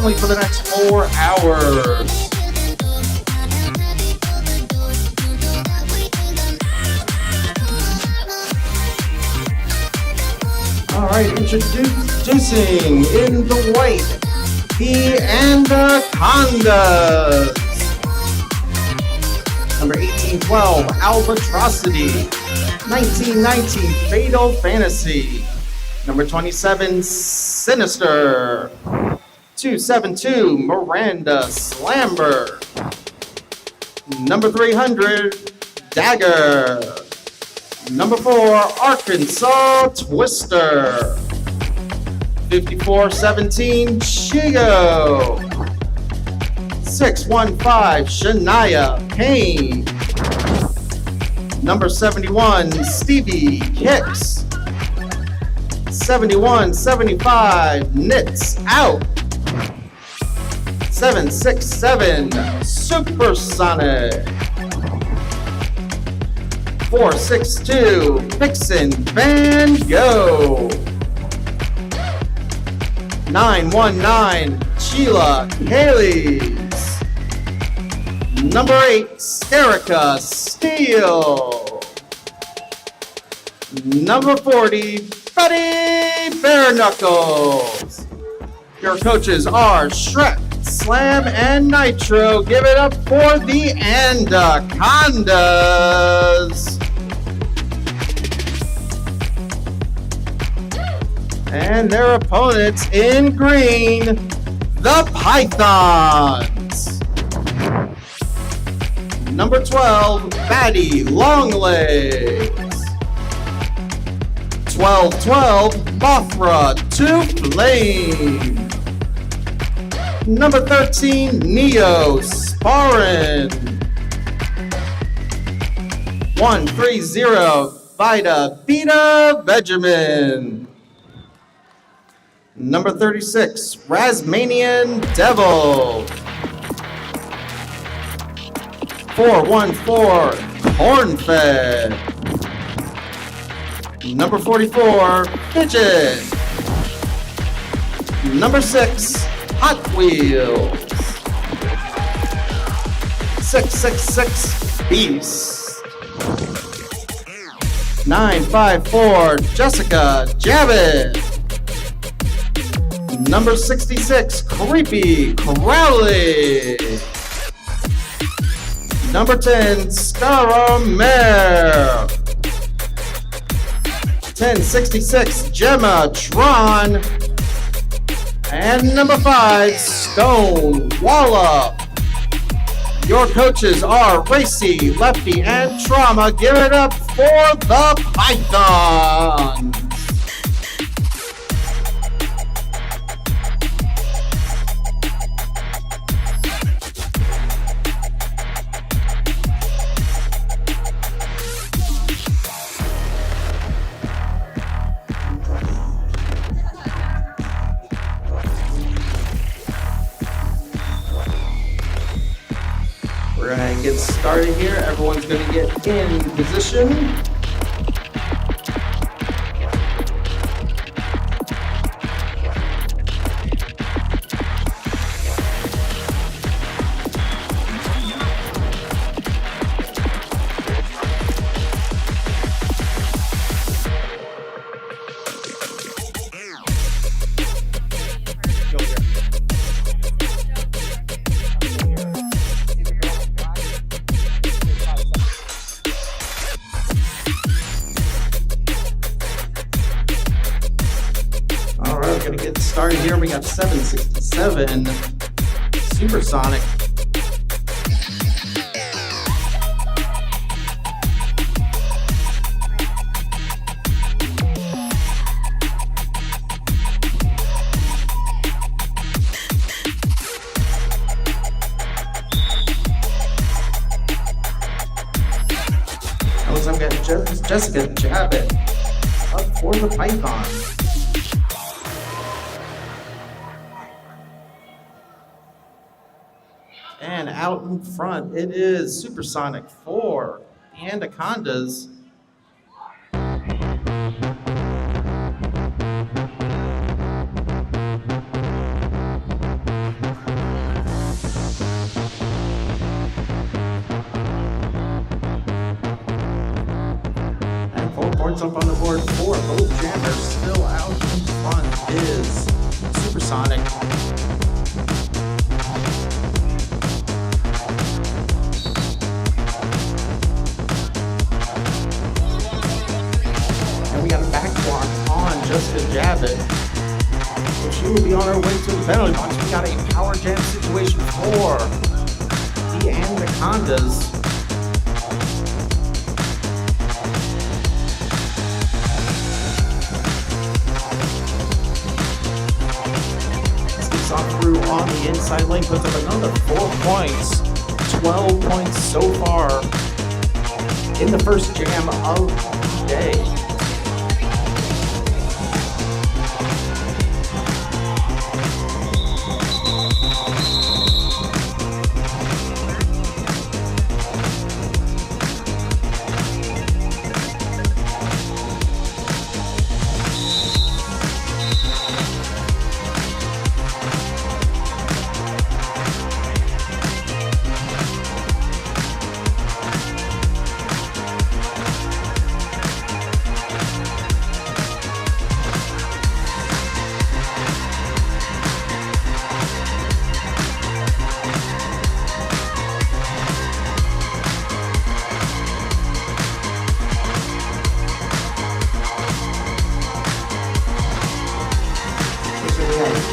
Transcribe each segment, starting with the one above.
consistently for the next 4 hours. All right, introducing in the white, the Anacondas. Number 1812, Albatrosity. 1919, Fatal Fantasy. Number 27, Sinister. 272, Miranda Slamber. Number 300, Dagger. Number 4, Arkansas Twister. 5417, Chigo. 615, Shania Payne. Number 71, Stevie Kicks. 7175, Knits Out. 767, Supersonic. 462, Vixen Van Gogh. 919, Sheila Haley's. Number 8, Sterica Steel. Number 40, Betty Bare Knuckles. Your coaches are Shrek, Slam, and Nitro. Give it up for the Anacondas. And their opponents in green, the Pythons. Number 12, Fatty Longlegs. 1212, Mothra to Flame. Number 13, Neo Sparrin. 130, Vita Vita Benjamin. Number 36, Rasmanian Devil. 414, Cornfed. Number 44, Fidget. Number 6, Hot Wheels. 666, Beast. 954, Jessica Javits. Number 66, Creepy Crowley. Number 10, Scaramere. 1066, Gemma Tron. And number 5, Stone Wallop. Your coaches are Racy, Lefty, and Trauma. Give it up for the Pythons. We're going to get started here. Everyone's going to get in position. Going to get started here. We got 767 Supersonic. I'm getting Jessica Javits up for the Python. And out in front, it is Supersonic 4, Anacondas. cards up on the board for both jammers. Still out in front is Supersonic. And we got a back block on Jessica Javit. So she will be on her way to the penalty box. We got a power jam situation for the Anacondas. On through on the inside lane, puts up another 4 points, 12 points so far in the first jam of the day.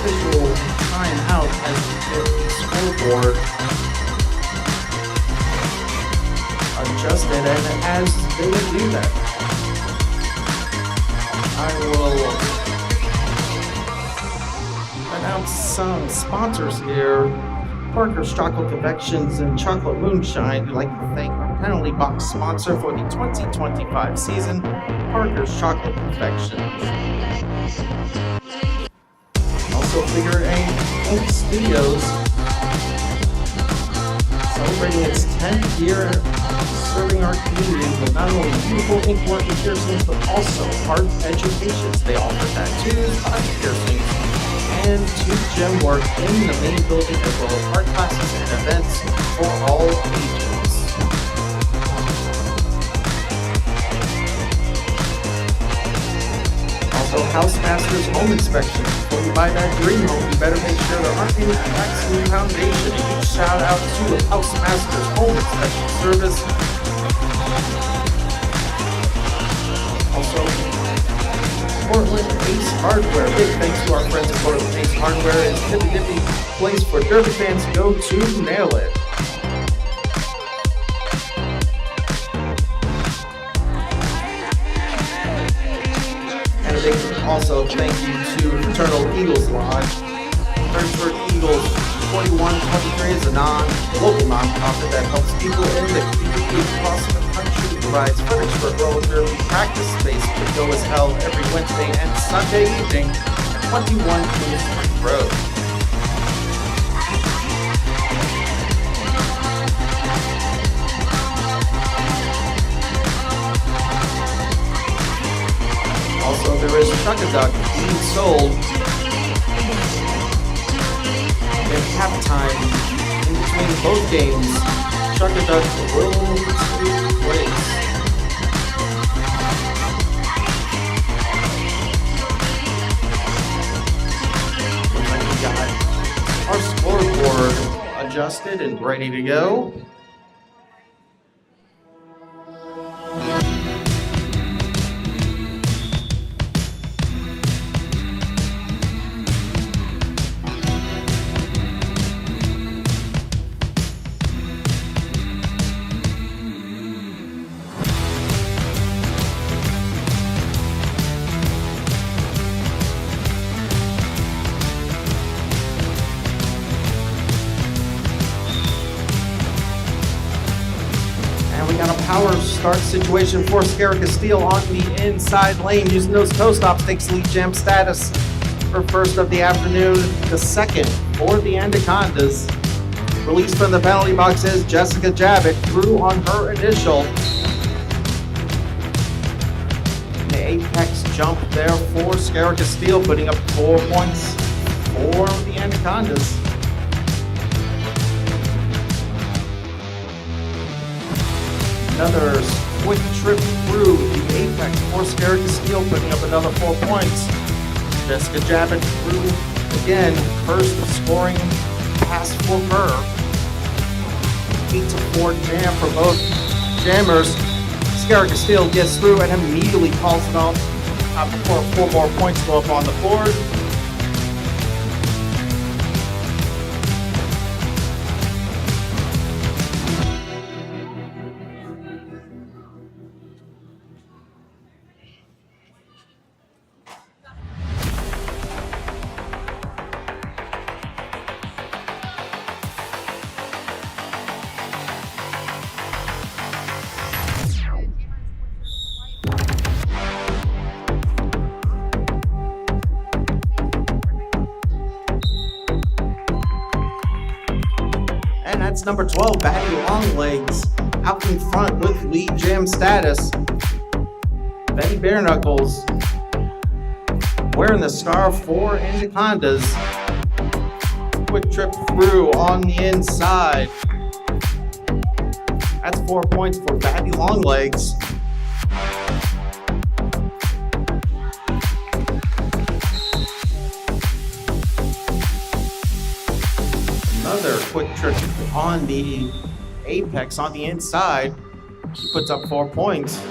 Official timeout as we get the scoreboard adjusted, and as they do that, I will announce some sponsors here. Parker's Chocolate Confections and Chocolate Moonshine. We'd like to thank our penalty box sponsor for the 2025 season, Parker's Chocolate Confections. Also, Figure 8 Ink Studios, celebrating its 10th year serving our community with not only beautiful ink work and piercings, but also art educations. They offer tattoos, body piercings, and tooth gem work in the main building, as well as art classes and events for all ages. Also, Housemasters Home Inspection. Before you buy that dream home, you better make sure there aren't any cracks in the foundation. A huge shout out to Housemasters Home Inspection Service. Also, Portland Ace Hardware. Big thanks to our friends at Portland Ace Hardware. It's a nippy place for Derby fans to go to nail it. And a big also thank you to Fraternal Eagles Lodge. Fredericksburg Eagles 4123 is a local non-profit that helps people in the community across the country. It provides Fredericksburg roller derby practice space. The show is held every Wednesday and Sunday evening at 21 Queen Street Road. Also, there is Chuck-a-Duck being sold at halftime in between both games. Chuck-a-Duck will take place. Looks like we got our scoreboard adjusted and ready to go. Got a power start situation for Scara Castile on the inside lane, using those toe stops, takes lead jam status for first of the afternoon. The second for the Anacondas. Released from the penalty box is Jessica Javik, through on her initial. The apex jump there for Scara Castile, putting up 4 points for the Anacondas. Another quick trip through the apex for Sierra Castile, putting up another 4 points. Jessica Javich through again, first scoring pass for her. 8-4 jam for both jammers. Sierra Castile gets through and immediately calls it off before 4 more points go up on the board. That's number 12, Batty Longlegs, out in front with lead jam status. Betty Bare Knuckles wearing the scarf for Anacondas. Quick trip through on the inside. That's 4 points for Batty Longlegs. Another quick trip on the apex on the inside. She puts up 4 points.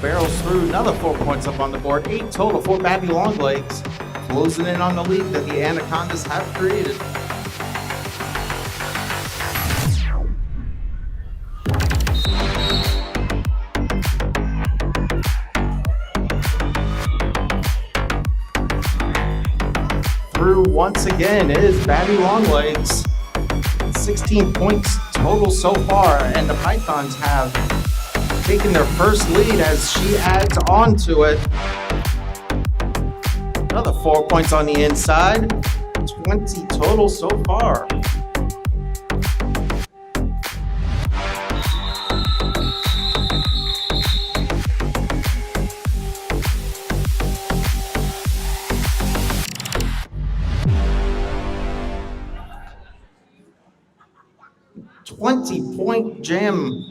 Barrels through another 4 points up on the board. 8 total for Batty Longlegs. Closing in on the lead that the Anacondas have created. Through once again is Batty Longlegs. 16 points total so far, and the Pythons have taken their first lead as she adds on to it. Another 4 points on the inside. 20 total so far. .20 jam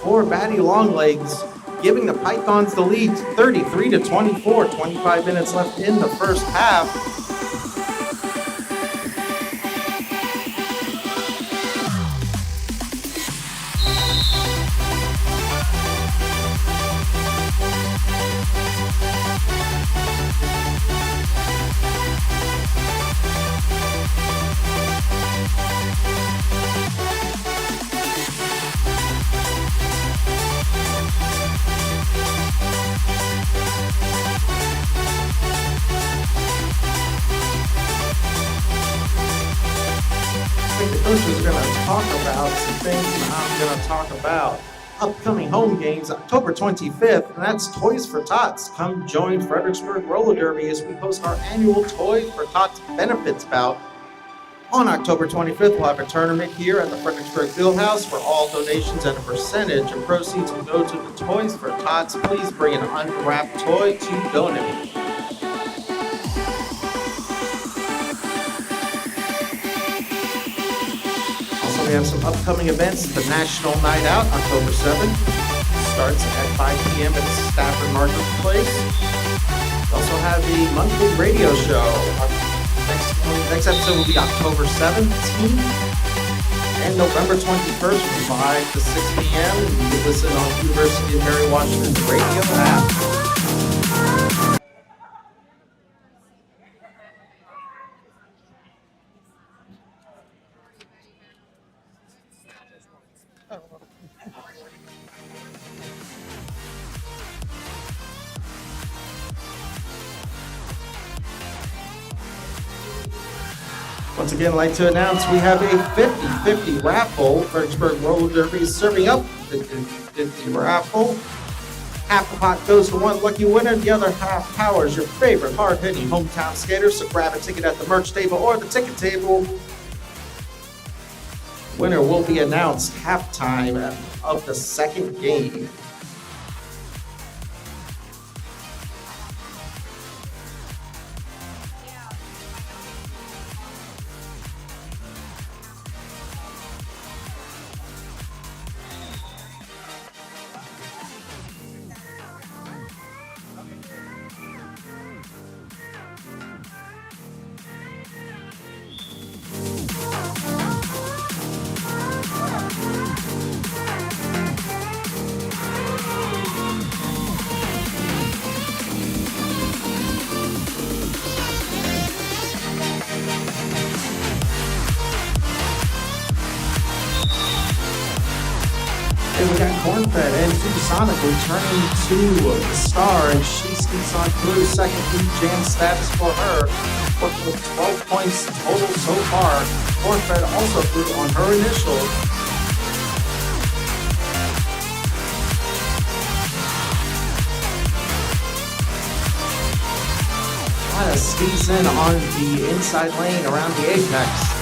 for Batty Longlegs, giving the Pythons the lead 33-24. 25 minutes left in the first half. The coach is going to talk about some things, and I'm going to talk about upcoming home games October 25th, and that's Toys for Tots. Come join Fredericksburg Roller Derby as we host our annual Toys for Tots benefits bout. On October 25th, we'll have a tournament here at the Fredericksburg Field House where all donations and a percentage of proceeds will go to the Toys for Tots. Please bring an unwrapped toy to donate. We have some upcoming events. The National Night Out, October 7th, starts at 5 p.m. at Stafford Marketplace. We also have the monthly radio show. Our next episode will be October 17th and November 21st from 5 to 6 p.m. You can listen on University of Mary Washington's radio app. Once again, I'd like to announce we have a 50-50 raffle. Fredericksburg Roller Derby is serving up the 50-50 raffle. Half the pot goes to one lucky winner. The other half powers your favorite hard-hitting hometown skaters. So grab a ticket at the merch table or the ticket table. Winner will be announced halftime of the second game. we got Cornfed and Supersonic returning to the star, and she sneaks on through second lead jam status for her, working with 12 points total so far. Cornfed also through on her initial. Trying to squeeze in on the inside lane around the apex.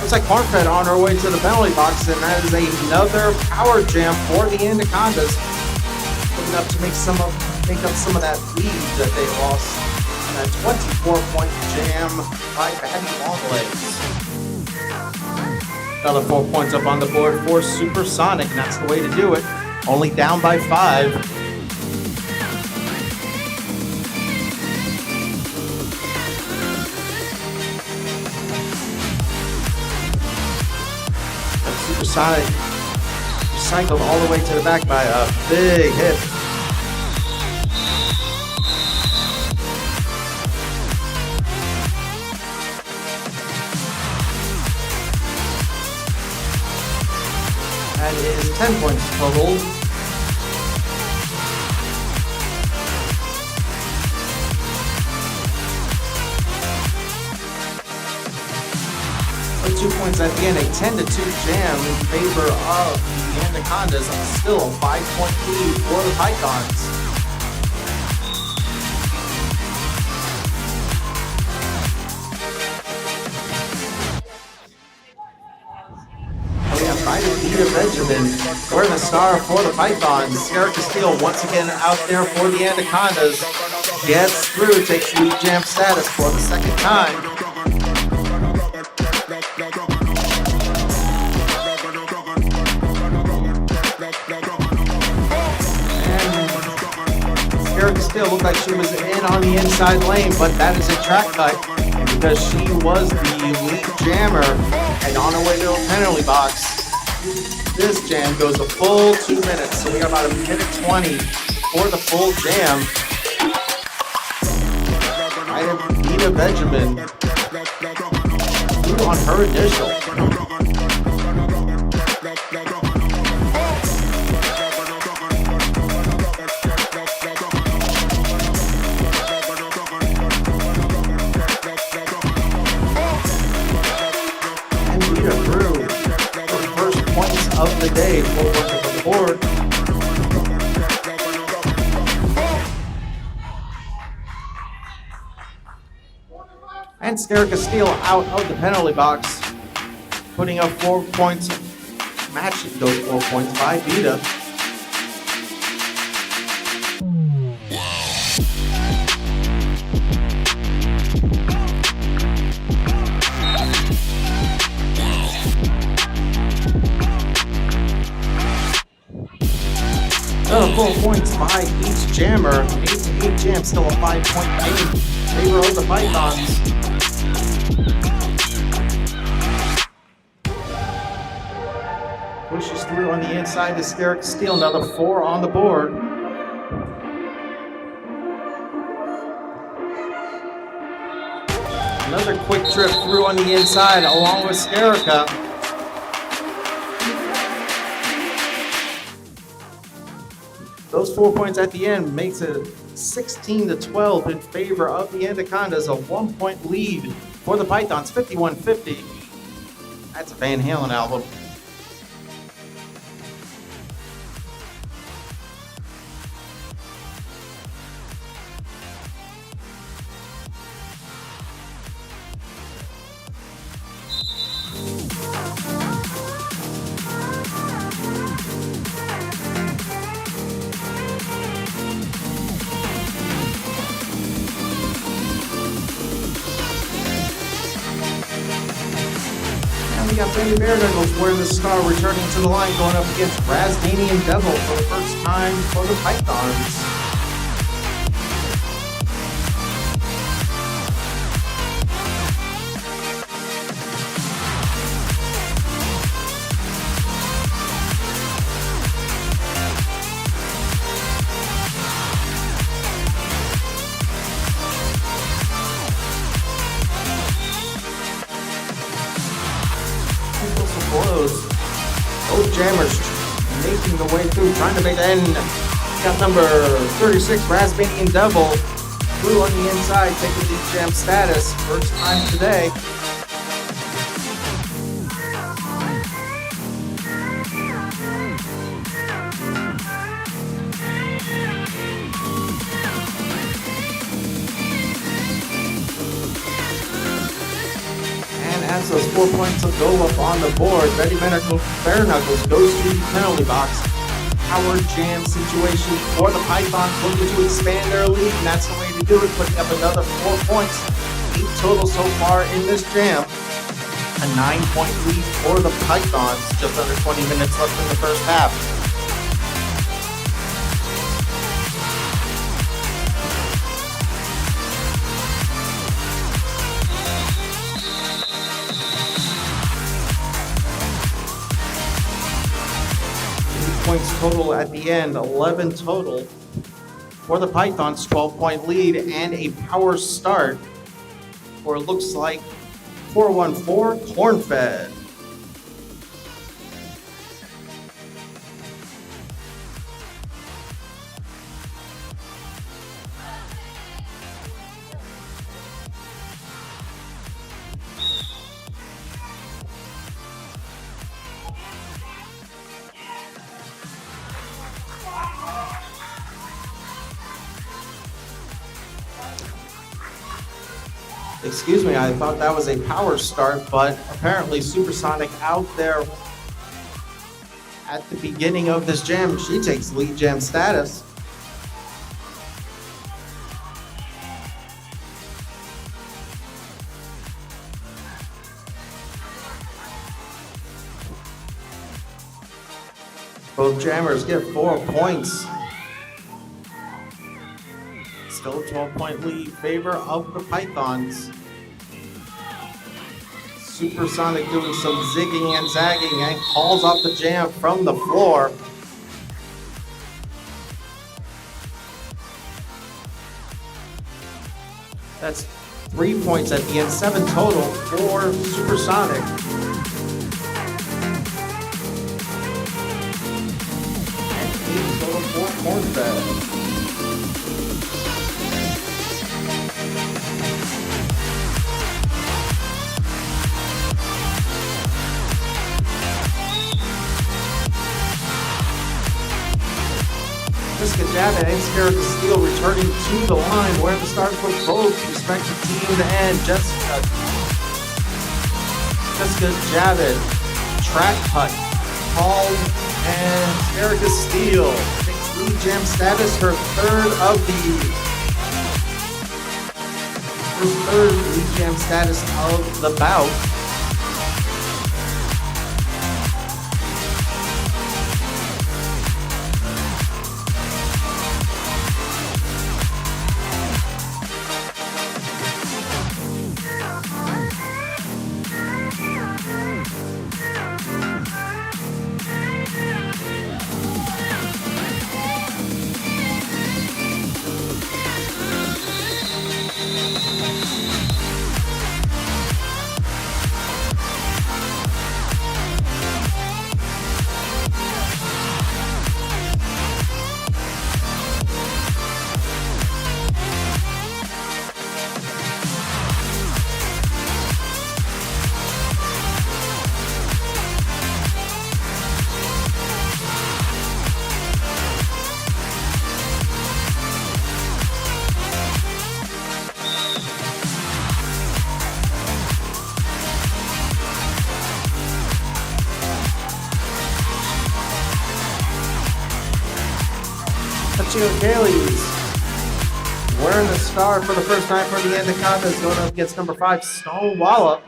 Looks like Cornfed on her way to the penalty box, and that is another power jam for the Anacondas. Looking up to make up some of that lead that they lost. And a 24-point jam by Patty Longlegs. Another 4 points up on the board for Supersonic, and that's the way to do it. Only down by 5. Supersonic recycled all the way to the back by a big hit. That is 10 points total. With 2 points at the end, a 10-2 jam in favor of the Anacondas. Still a 5-point lead for the Pythons. We have Peter Benjamin. We're the star for the Pythons. Sarah Castile once again out there for the Anacondas. Gets through, takes lead jam status for the second time. Still looked like she was in on the inside lane, but that is a track cut because she was the lead jammer and on her way to a penalty box. This jam goes a full 2 minutes, so we got about a minute 20 for the full jam. Ida Benjamin on her initial. Of the day, 4 points up on the board. And Sarah Castile out of the penalty box, putting up 4 points, matching those 4 points by Vita. Another 4 points by each jammer. 8-8 jam, still a 5-point lead in favor of the Pythons. Pushes through on the inside to Sarah Castile. Another 4 on the board. Another quick trip through on the inside along with Sterica. Those 4 points at the end makes it 16-12 in favor of the Anacondas, a 1-point lead for the Pythons, 51-50. That's a Van Halen album. We got Benny Bearniggles wearing the star, returning to the line, going up against Razdani and Devil for the first time for the Pythons. Both jammers making the way through, trying to make the end. Got number 36, Rasbanian Devil. Blue on the inside, taking lead jam status. First time today. As those 4 points will go up on the board, Betty Bare Knuckles goes to the penalty box. Power jam situation for the Pythons, looking to expand their lead, and that's the way to do it, putting up another 4 points. 8 total so far in this jam. A 9-point lead for the Pythons, just under 20 minutes left in the first half. Points total at the end, 11 total for the Pythons, 12-point lead and a power start for looks like 414 Corn-Fed. Excuse me, I thought that was a power start, but apparently Supersonic out there at the beginning of this jam. She takes lead jam status. Both jammers get 4 points. Still a 12-point lead in favor of the Pythons. Supersonic doing some zigging and zagging and calls off the jam from the floor. That's 3 points at the end, 7 total for Supersonic. And 8 total for Corn-Fed. Jessica Javit and Scarab Steel returning to the line where the start for both respective teams and Jessica Javit, track putt, called, and Erica Steele takes lead jam status, her third lead jam status of the bout. Kaylee's wearing the star for the first time for the Anacondas, going up against number 5, Stone Wallop.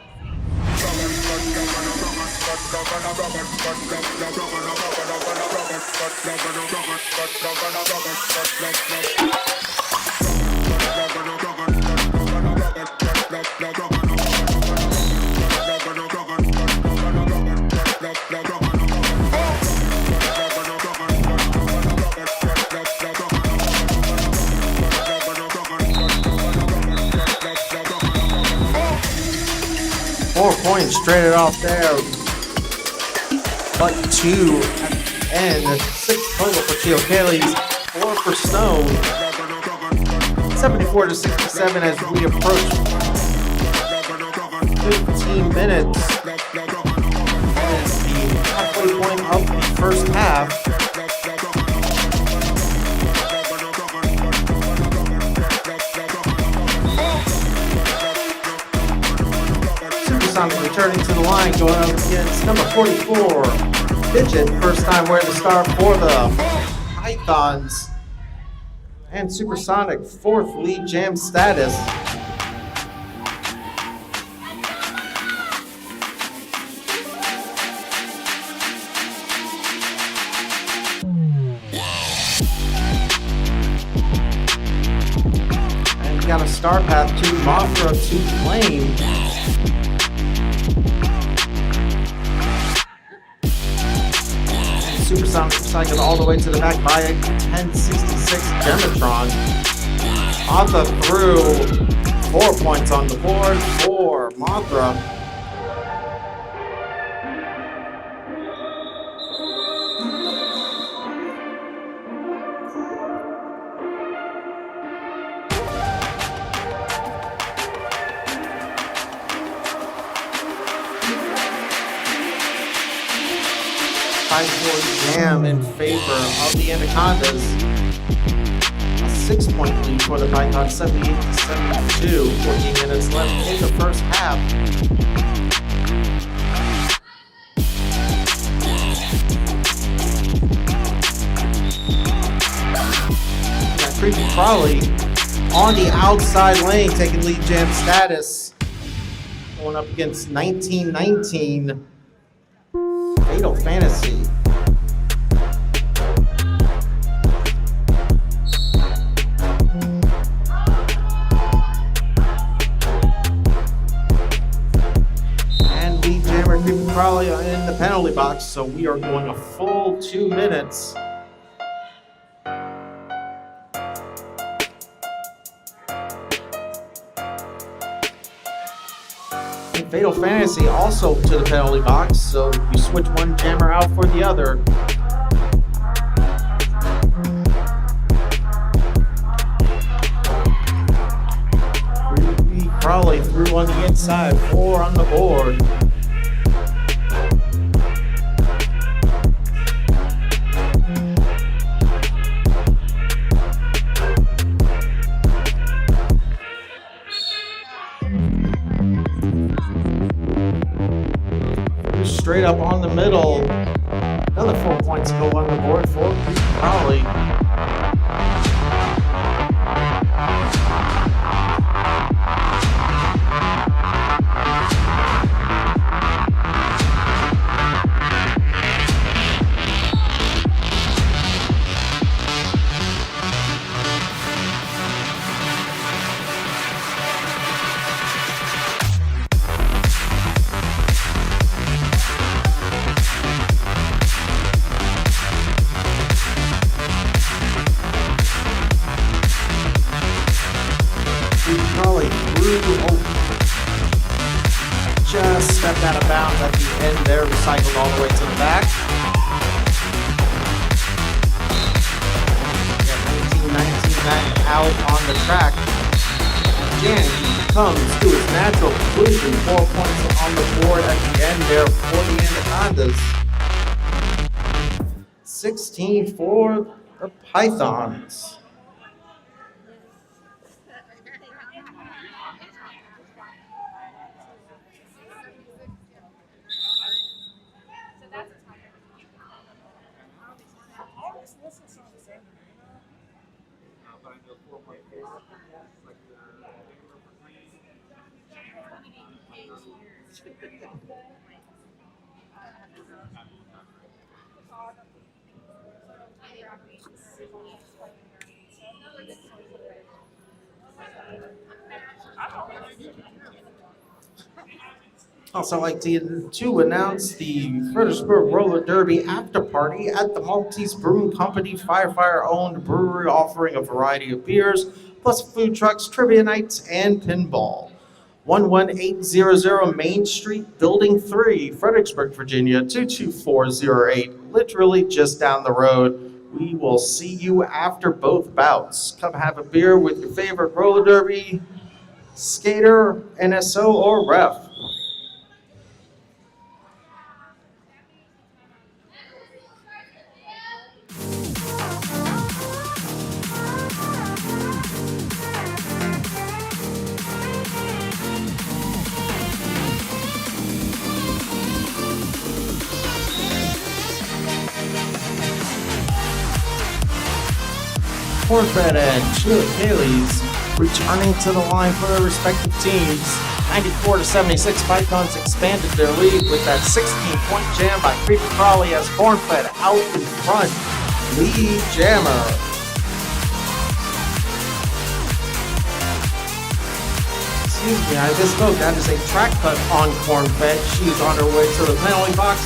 4 points traded off there, but 2 at the and 6 total for Teocallis, 4 for Stone. 74 to 67 as we approach 15 minutes. That is the halfway point of the first half. Supersonic returning to the line, going up against number 44, Fidget, first time wearing the star for the Pythons. And Supersonic, 4th lead jam status. And we got a star path to Mothra to Flame. Supersonic cycled all the way to the back by a 1066 Gematron. Mothra threw 4 points on the board for Mothra. Jam in favor of the Anacondas. A 6-point lead for the Pythons, 78 to 72. 14 minutes left in the first half. Got Creepy Crawly on the outside lane, taking lead jam status. Going up against 1919. Fatal Fantasy. And lead jammer Creepy Crawly in the penalty box, so we are going a full 2 minutes. Fatal Fantasy also to the penalty box, so you switch one jammer out for the other. Creepy Crawly through on the inside, 4 on the board. Straight up on the middle. Another 4 points go on the board for Creepy Crawly. Just stepped out of bounds at the end there, recycled all the way to the back. Got 1919 back out on the track. Again, he comes to his natural conclusion. 4 points on the board at the end there for the Anacondas. 16 for the Pythons. Also like to announce the Fredericksburg Roller Derby after party at the Maltese Brewing Company Firefire-owned brewery, offering a variety of beers, plus food trucks, trivia nights, and pinball. 11800 Main Street, Building 3, Fredericksburg, Virginia, 22408, literally just down the road. We will see you after both bouts. Come have a beer with your favorite roller derby, skater, NSO, or ref. Cornfed and Chili Kaylee's returning to the line for their respective teams. 94-76, Pythons expanded their lead with that 16-point jam by Creepy Crawley as Cornfed out in front. Lead jammer. Excuse me, I misspoke. That is a track cut on Cornfed. She's on her way to the penalty box.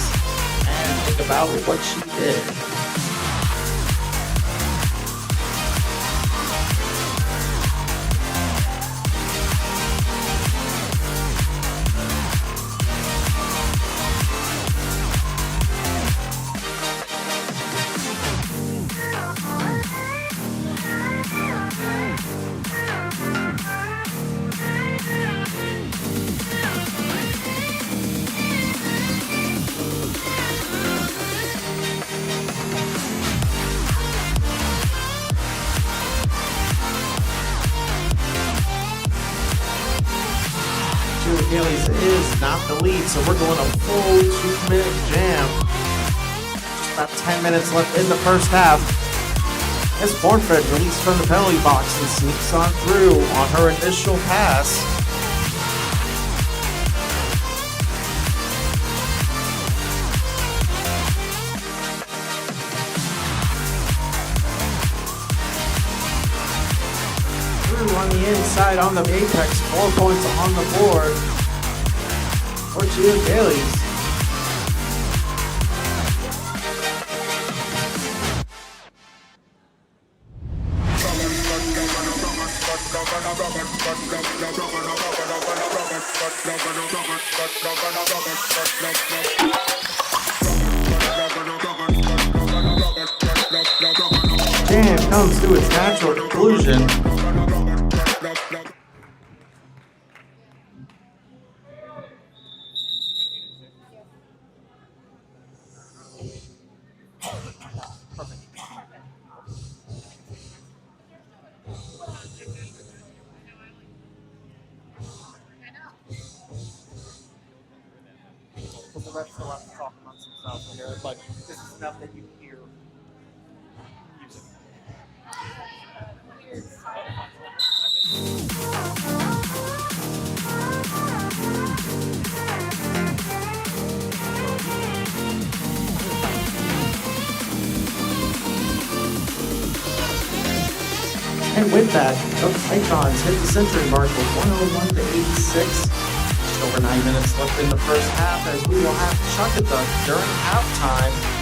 And think about what she did. Achilles is not the lead, so we're going a full 2-minute jam. Just about 10 minutes left in the first half. As Cornfed released from the penalty box and sneaks on through on her initial pass. Through on the inside on the apex, 4 points on the board for Gio Dailies. Jam comes to its natural conclusion. The rest still have to talk amongst themselves here, but this is enough that you hear music. And with that, the Pythons hit the century mark with 101-86. Over 9 minutes left in the first half as we will have Chuck-a-Duck during halftime.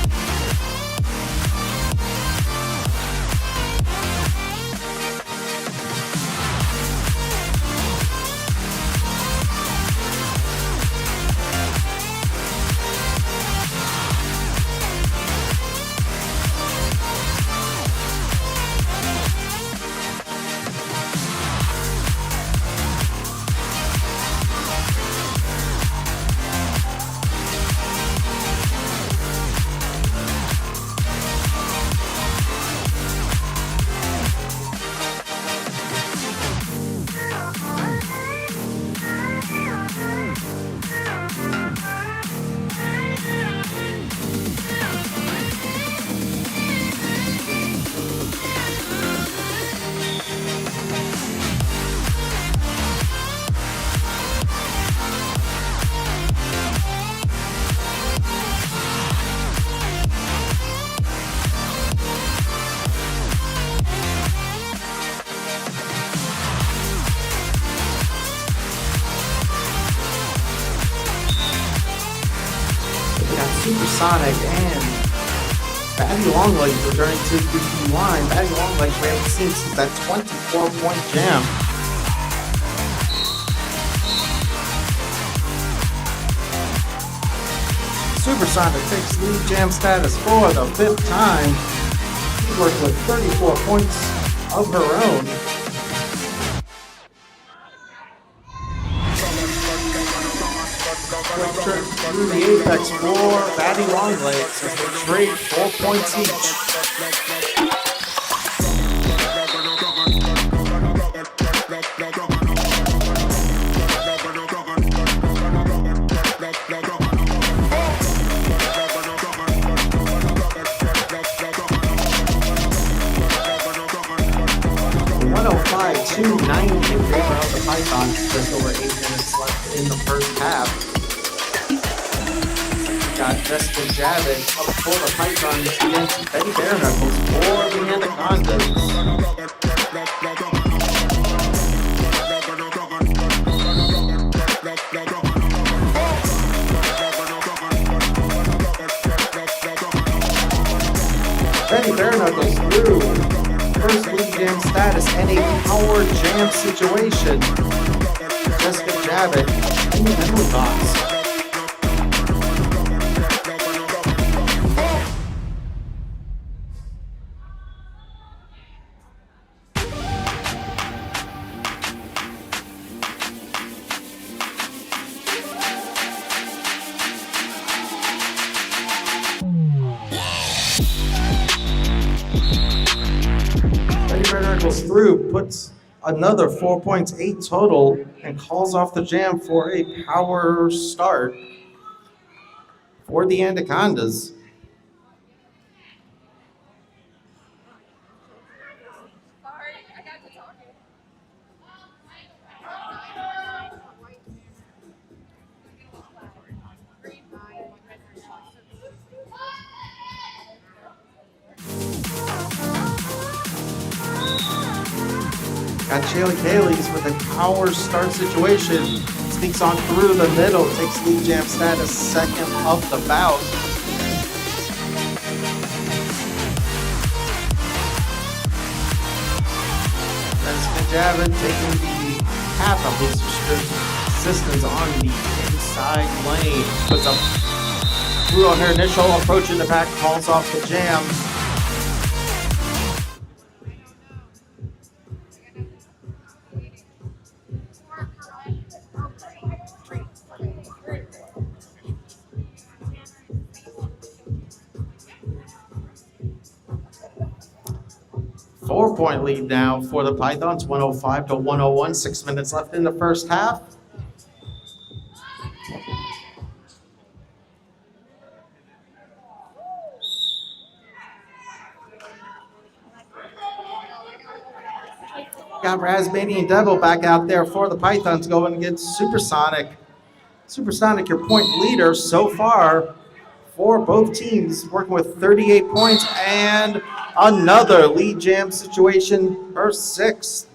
Supersonic and Batty Longlegs returning to the line. Batty Longlegs we haven't seen since that 24-point jam. Supersonic takes lead jam status for the 5th time. She worked with 34 points of her own. Quick trip through the apex for Batty Longlegs as they trade 4 points each. 105-90 in favor of the Pythons. Just over 8 minutes left in the first half. Got Jessica Javits up for the Pythons against Betty Barenakles for the Anacondas. Betty Barenakles through first lead jam status and a power jam situation. Jessica Javits in the penalty box. Through, puts another 4 points, 8 total, and calls off the jam for a power start for the Anacondas. Got Shaylee Kayleys with a power start situation. Sneaks on through the middle, takes lead jam status, second of the bout. Jessica Javits taking the half of his resistance on the inside lane. Puts up through on her initial approach in the pack, calls off the jam. Four-point lead now for the Pythons, 105-101, 6 minutes left in the first half. Got Razmanian Devil back out there for the Pythons going against Supersonic. Supersonic, your point leader so far for both teams, working with 38 points and another lead jam situation, her 6th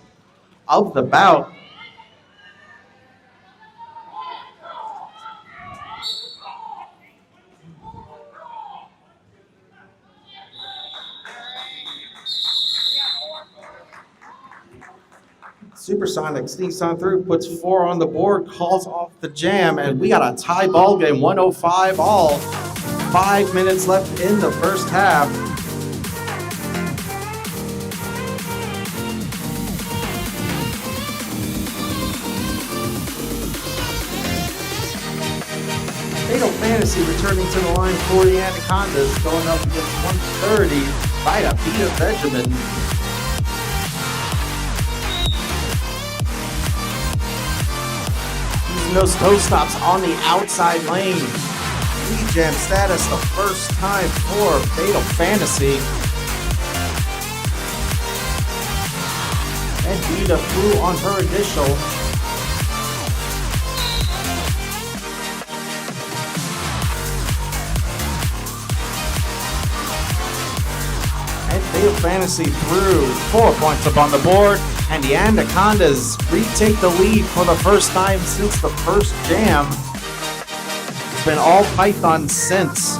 of the bout. Supersonic sneaks on through, puts 4 on the board, calls off the jam, and we got a tie ball game, 105 all. 5 minutes left in the first half. Fatal Fantasy returning to the line for the Anacondas, going up against 130 by a Peter Benjamin. Using those toe stops on the outside lane. Lead jam status the first time for Fatal Fantasy. And Vita through on her initial. And Fatal Fantasy through, 4 points up on the board. And the Anacondas retake the lead for the first time since the first jam. It's been all Python since.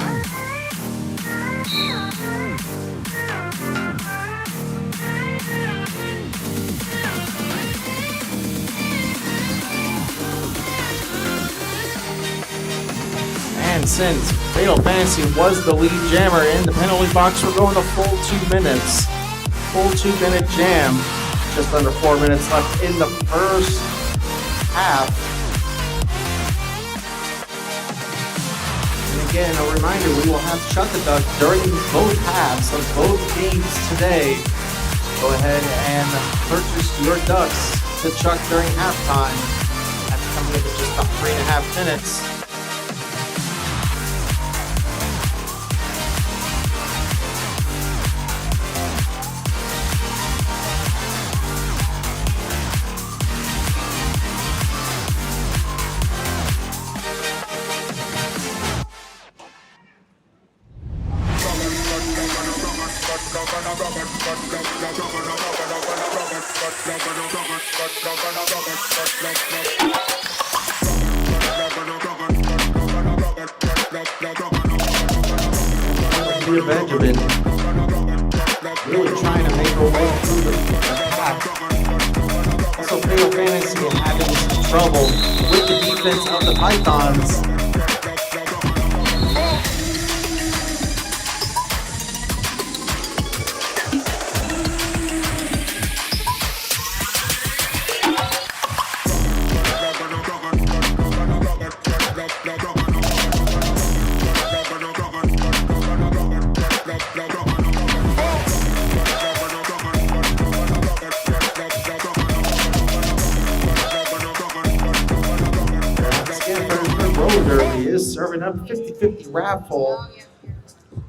And since Fatal Fantasy was the lead jammer in the penalty box, we're going the full 2 minutes. Full 2-minute jam. Just under 4 minutes left in the first half. And again, a reminder, we will have Chuck a Duck during both halves of both games today. Go ahead and purchase your ducks to Chuck during halftime. That's coming up in just about 3.5 minutes. Benjamin really trying to make her way through the pack. Also, Fatal Fantasy having some trouble with the defense of the Pythons. Serving up 50-50 raffle.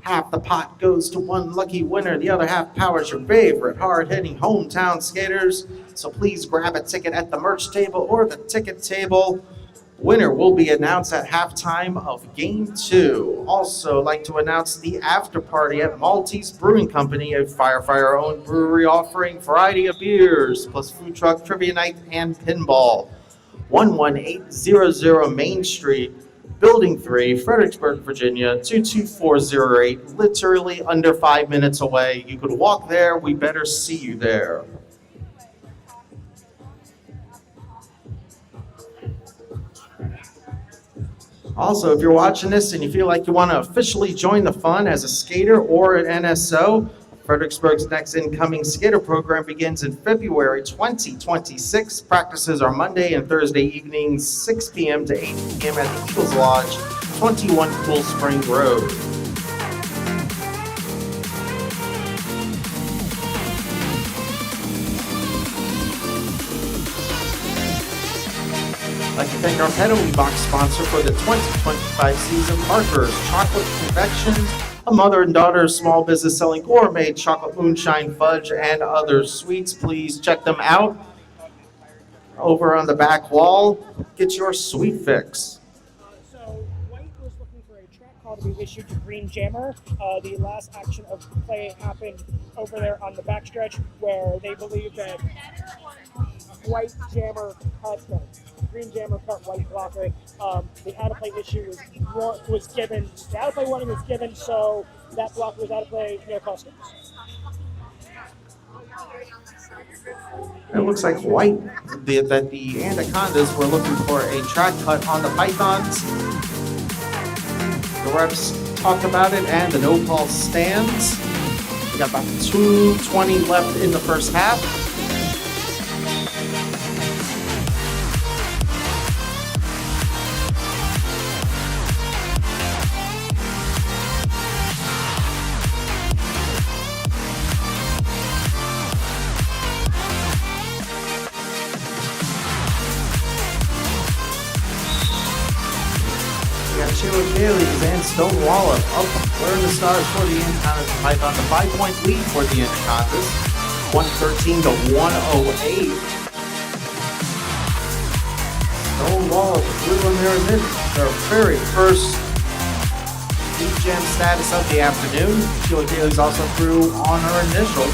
Half the pot goes to one lucky winner. The other half powers your favorite hard-hitting hometown skaters. So please grab a ticket at the merch table or the ticket table. Winner will be announced at halftime of Game 2. Also, like to announce the after party at Maltese Brewing Company, a firefighter-owned brewery offering variety of beers, plus food truck, trivia night, and pinball. 11800 Main Street, Building 3, Fredericksburg, Virginia, 22408, literally under 5 minutes away. You could walk there. We better see you there. Also, if you're watching this and you feel like you want to officially join the fun as a skater or an NSO, Fredericksburg's next incoming skater program begins in February 2026. Practices are Monday and Thursday evenings, 6 p.m. to 8 p.m. at the Eagles Lodge, 21 Cool Spring Road. I'd like to thank our penalty box sponsor for the 2025 season, Parker's Chocolate Confections, a mother and daughter small business selling gourmet chocolate moonshine fudge and other sweets. Please check them out over on the back wall. Get your sweet fix. So White was looking for a track call to be issued to Green Jammer. The last action of the play happened over there on the backstretch where they believe that White Jammer Green Jammer cut White blocker. The out of play issue was given. The out of play warning was given, so that blocker was out of play near customs. It looks like White, that the Anacondas were looking for a track cut on the Pythons. The refs talked about it and the no call stands. We got about 2:20 left in the first half. Achilles and Stonewall up where the stars for the Anacondas. Python, the 5-point lead for the Anacondas, 113 to 108. Stonewall through on their very first lead jam status of the afternoon. Achilles also through on her initial.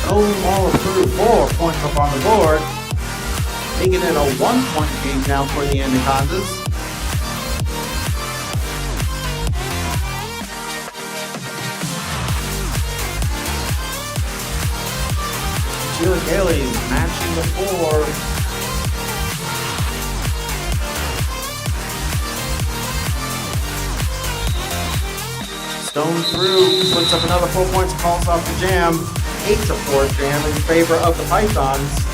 Stonewall through through, 4 points up on the board, making it a 1-point game now for the Anacondas. Sheila Gailey is matching the 4. Stone through, puts up another 4 points, calls off the jam. 8-4 jam in favor of the Pythons.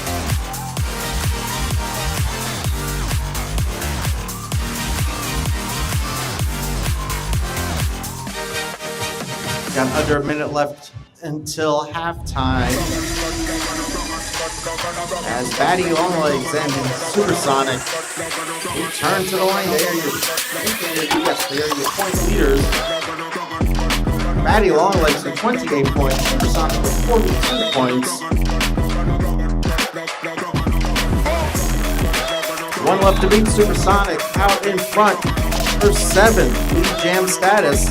Got under a minute left until halftime. As Batty Longlegs and Supersonic return to the line. They are your point leaders. Batty Longlegs with 28 points, Supersonic with 42 points. 1 left to beat. Supersonic out in front for 7th lead jam status.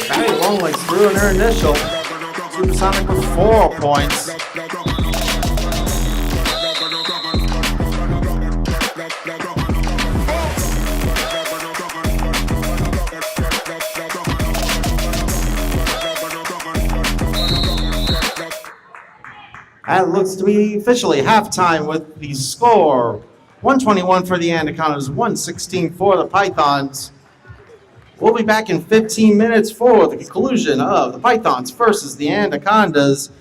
Batty Longlegs threw in her initial. Supersonic with 4 points. That looks to be officially halftime with the score. 121 for the Anacondas, 116 for the Pythons. We'll be back in 15 minutes for the conclusion of the Pythons versus the Anacondas.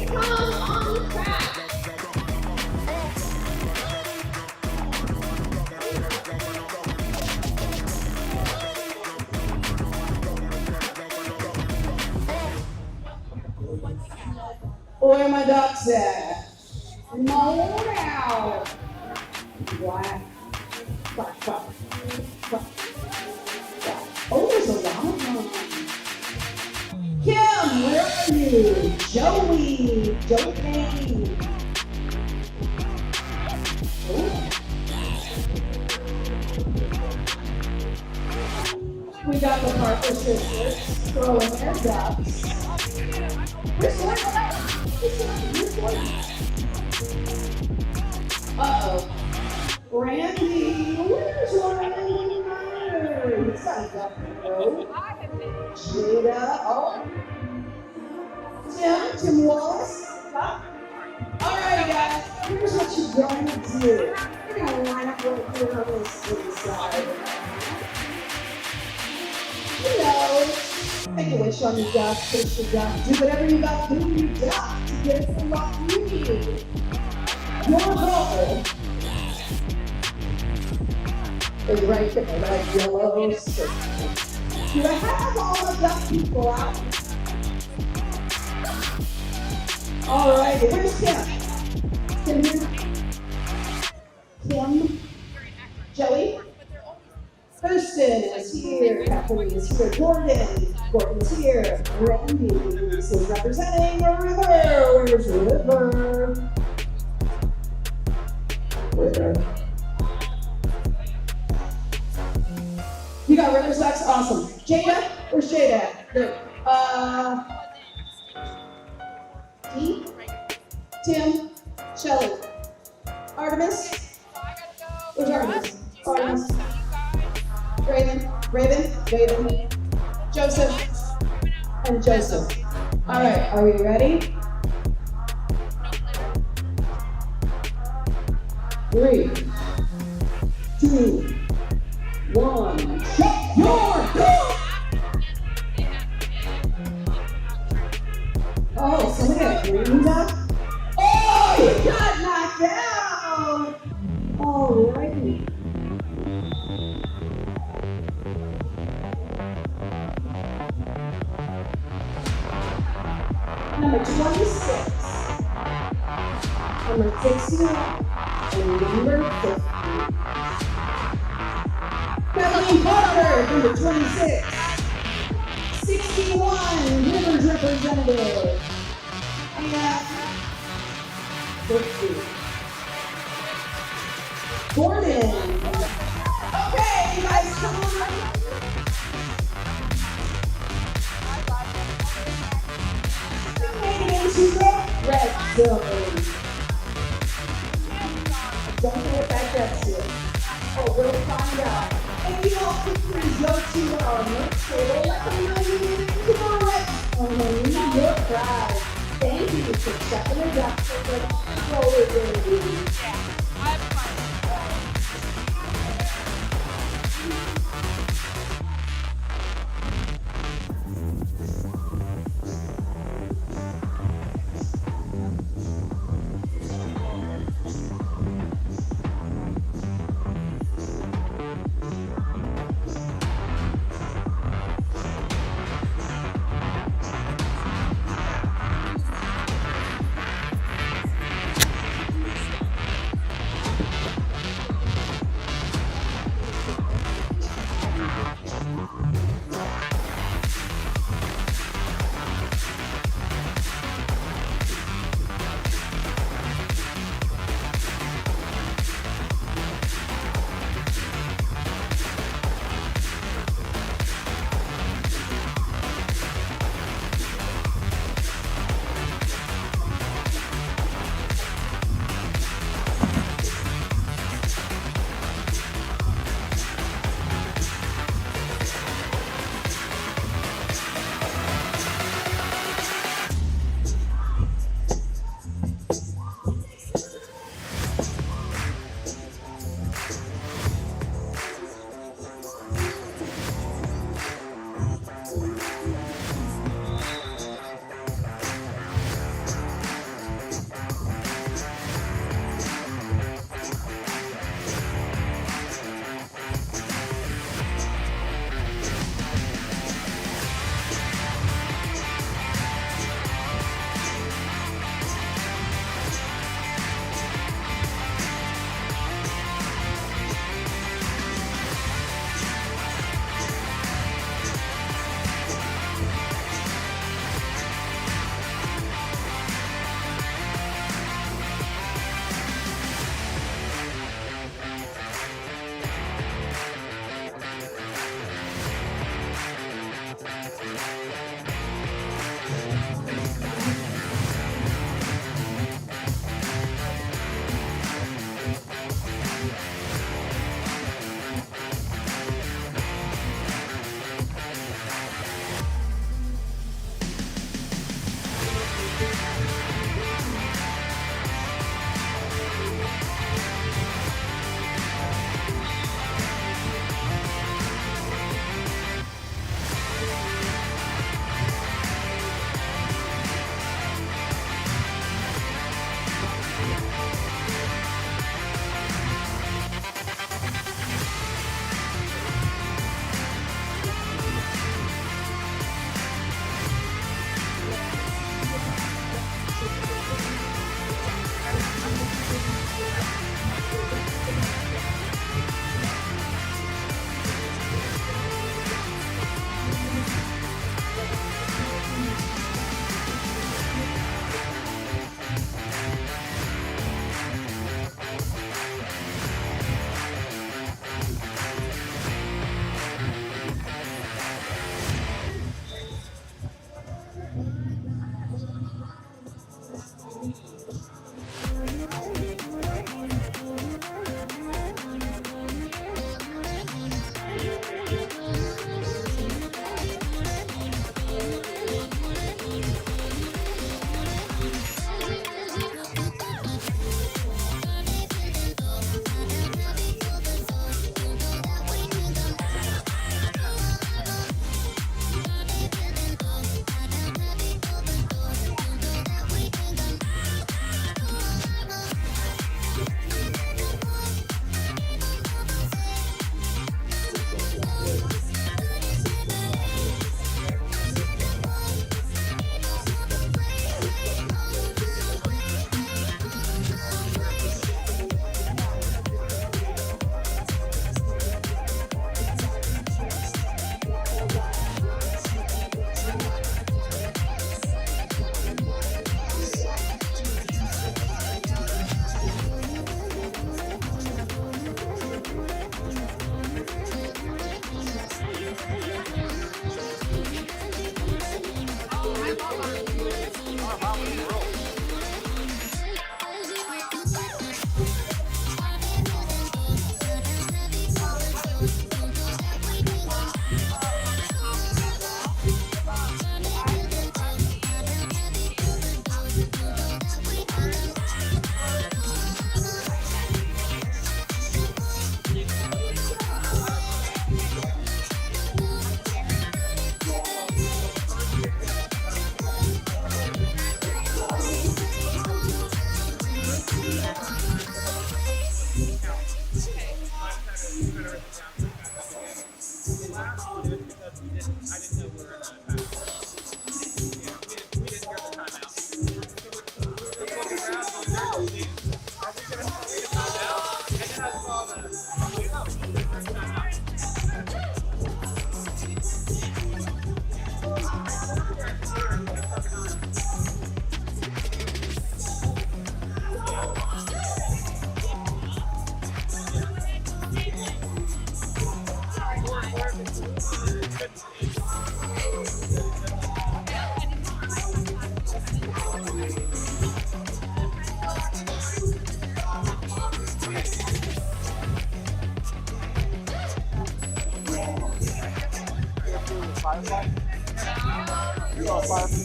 come on the track. Where are my ducks at? No now. Black. Quack, quack, quack, quack. Oh, there's a lot of them. Kim, where are you? Joey, Joey. We got the Parker sisters throwing their ducks. This one. Uh-oh. Randy, where's Randy? He's got a duck in the road. Jada, oh. Tim Wallace. Huh? Alright guys, here's what you're going to do. You're going to line up right here on this side. You know, make a wish on your duck, push your duck, do whatever you got to do with your duck to get it the luck you need. Your goal is right there, that yellow circle. Do I have all the duck people out? Alright, where's Tim? Tim here? Tim? Joey? Kirsten is here, Kathleen is here, Gordon's here, Randy is representing River. Where's River? You got River Sox? Awesome. Jada? Where's Jada? Good. Dee? Tim? Shelly? Artemis? Where's Artemis? Artemis? Raven, Joseph, and Joseph. All right, are we ready? 3, 2, 1, shut your door! Oh, somebody got a green duck? Oh, you got knocked down! All righty. Number 26, number 61, and number 50. Kathleen Parker, number 26, 61, Rivers representative, and 50. Gordon. Okay, you guys, come on. Into the red zone. Don't know what that gets you. Oh, we'll find out. And you all can please go to our merch table. Let them know you made it to the red zone and leave your prize. Thank you for checking it out. Roll it, baby. Yeah, I have fun.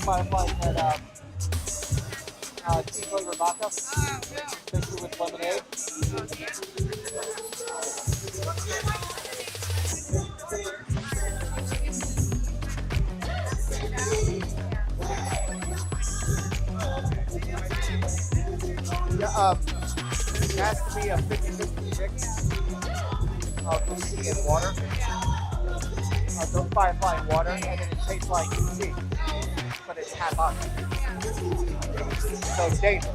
Firefly had tea flavored vodka, especially with lemonade. Yeah, it has to be a 50-50 mix of whiskey and water. Don't Firefly and water, and then it tastes like tea, but it's half on. So it's dangerous.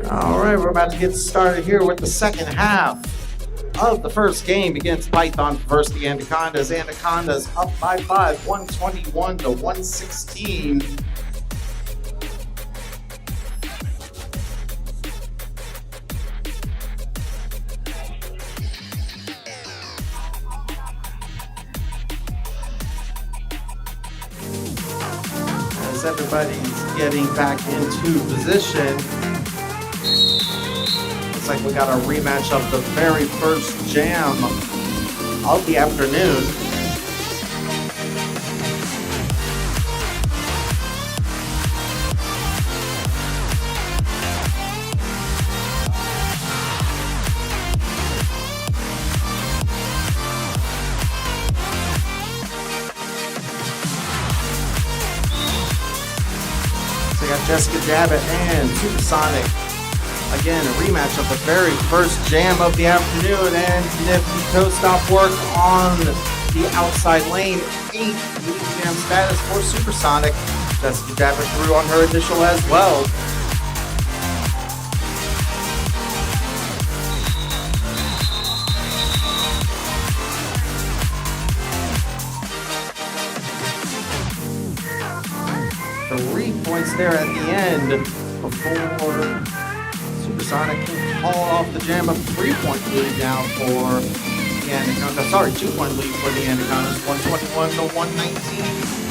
All right, we're about to get started here with the second half of the first game against Python versus the Anacondas. Anacondas up by 5, 121 to 116. As everybody's getting back into position, looks like we got a rematch of the very first jam of the afternoon. So we got Jessica Jabbit and Supersonic. Again, a rematch of the very first jam of the afternoon, and nifty toe-stop work on the outside lane. 8 lead jam status for Supersonic. Jessica Jabbit through on her initial as well. Three points there at the end before Supersonic can call off the jam. A 3-point lead now for the Anacondas. Sorry, 2-point lead for the Anacondas. 121 to 119.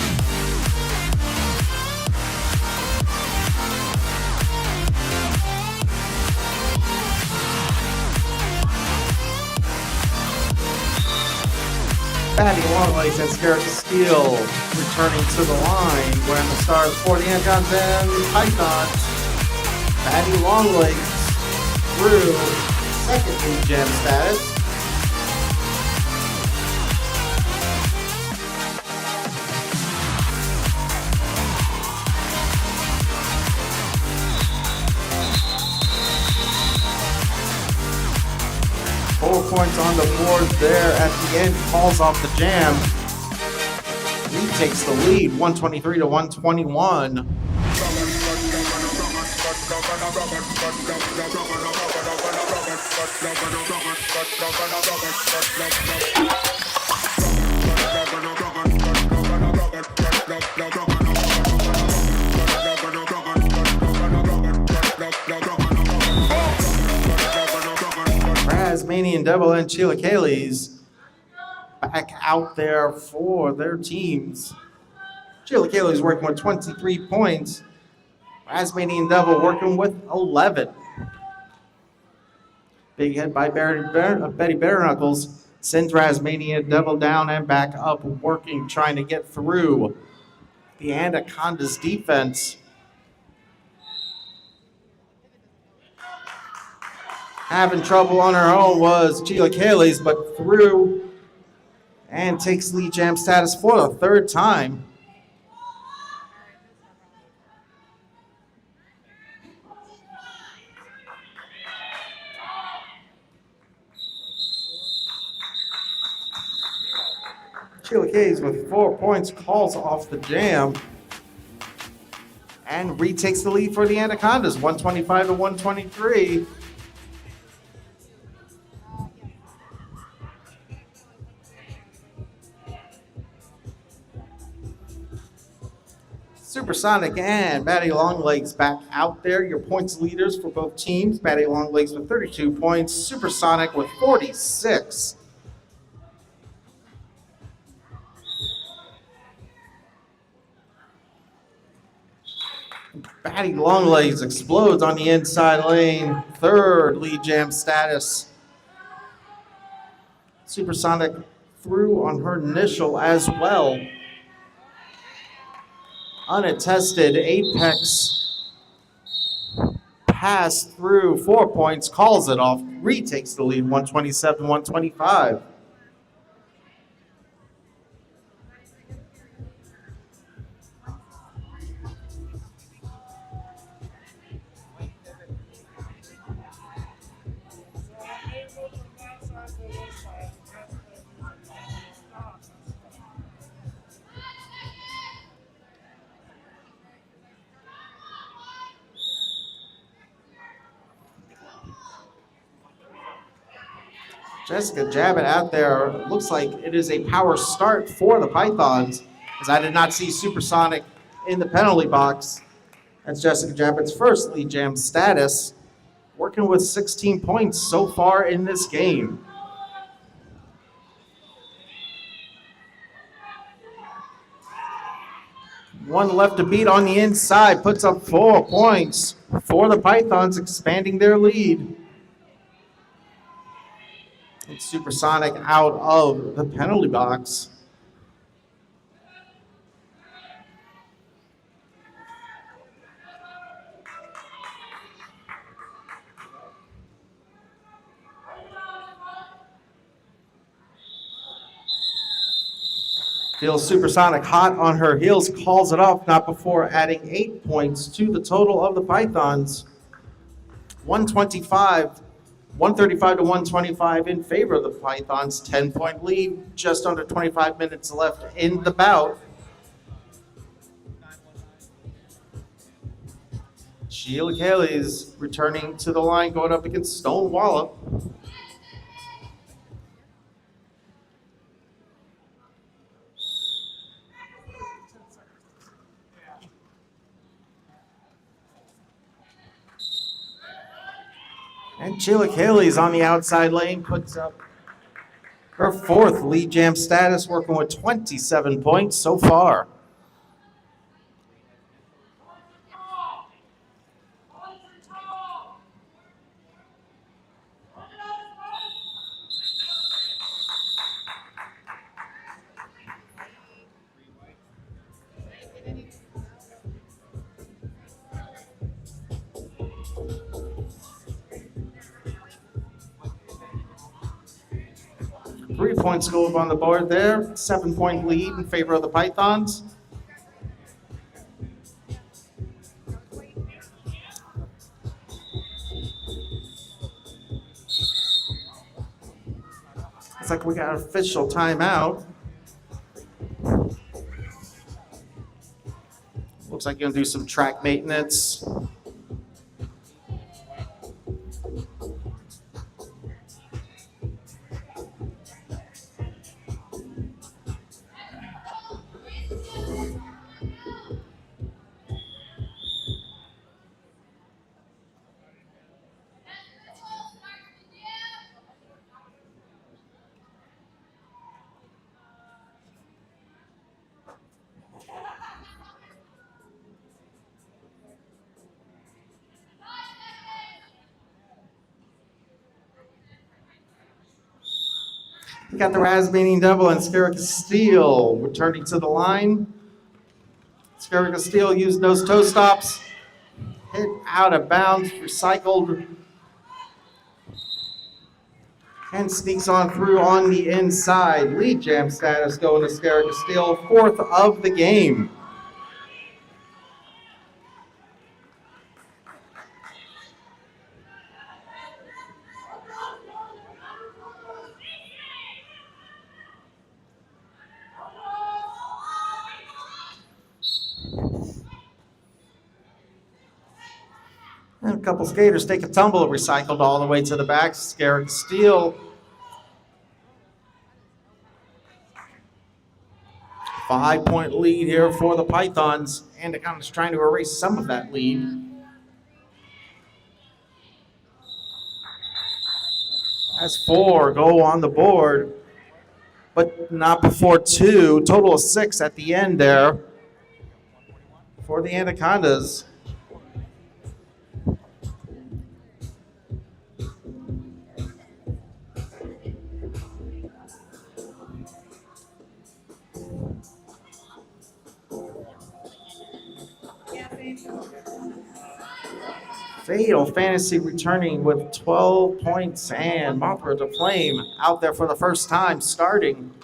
Patty Longlegs and Scarlet Steel returning to the line. Wearing the stars for the Anacondas and Pythons. Patty Longlegs through second lead jam status. Points on the board there at the end. Calls off the jam. He takes the lead, 123 to 121. Rasmanian Devil and Chilacalis back out there for their teams. Chilacalis working with 23 points. Rasmanian Devil working with 11. Big hit by Betty Barenakles sends Rasmanian Devil down and back up, working, trying to get through the Anacondas defense. Having trouble on her own was Chilacalis, but through and takes lead jam status for the third time. Chilacalis with 4 points calls off the jam and retakes the lead for the Anacondas, 125 to 123. Supersonic and Batty Longlegs back out there, your points leaders for both teams. Batty Longlegs with 32 points, Supersonic with 46. Batty Longlegs explodes on the inside lane, third lead jam status. Supersonic through on her initial as well. Unattested Apex pass through, 4 points, calls it off, retakes the lead, 127-125. Jessica Jabbit out there. Looks like it is a power start for the Pythons, as I did not see Supersonic in the penalty box. That's Jessica Jabbit's first lead jam status, working with 16 points so far in this game. One left to beat on the inside, puts up 4 points for the Pythons, expanding their lead. It's Supersonic out of the penalty box. Feels Supersonic hot on her heels, calls it off, not before adding 8 points to the total of the Pythons. 135 to 125 in favor of the Pythons. 10-point lead, just under 25 minutes left in the bout. Chilacalis returning to the line, going up against Stone Wallop. And Chilacalis on the outside lane puts up her fourth lead jam status, working with 27 points so far. Three points go up on the board there. 7-point lead in favor of the Pythons. Looks like we got an official timeout. Looks like you're gonna do some track maintenance. We got the Rasbani double and Scara Castile returning to the line. Scara Castile used those toe stops. Hit out of bounds, recycled, and sneaks on through on the inside. Lead jam status going to Scara Castile, fourth of the game. And a couple skaters take a tumble, recycled all the way to the back. Scara Castile. 5-point lead here for the Pythons. Anacondas trying to erase some of that lead. As 4 go on the board, but not before 2. Total of 6 at the end there for the Anacondas. Fatal Fantasy returning with 12 points, and Mothra to Flame out there for the first time starting.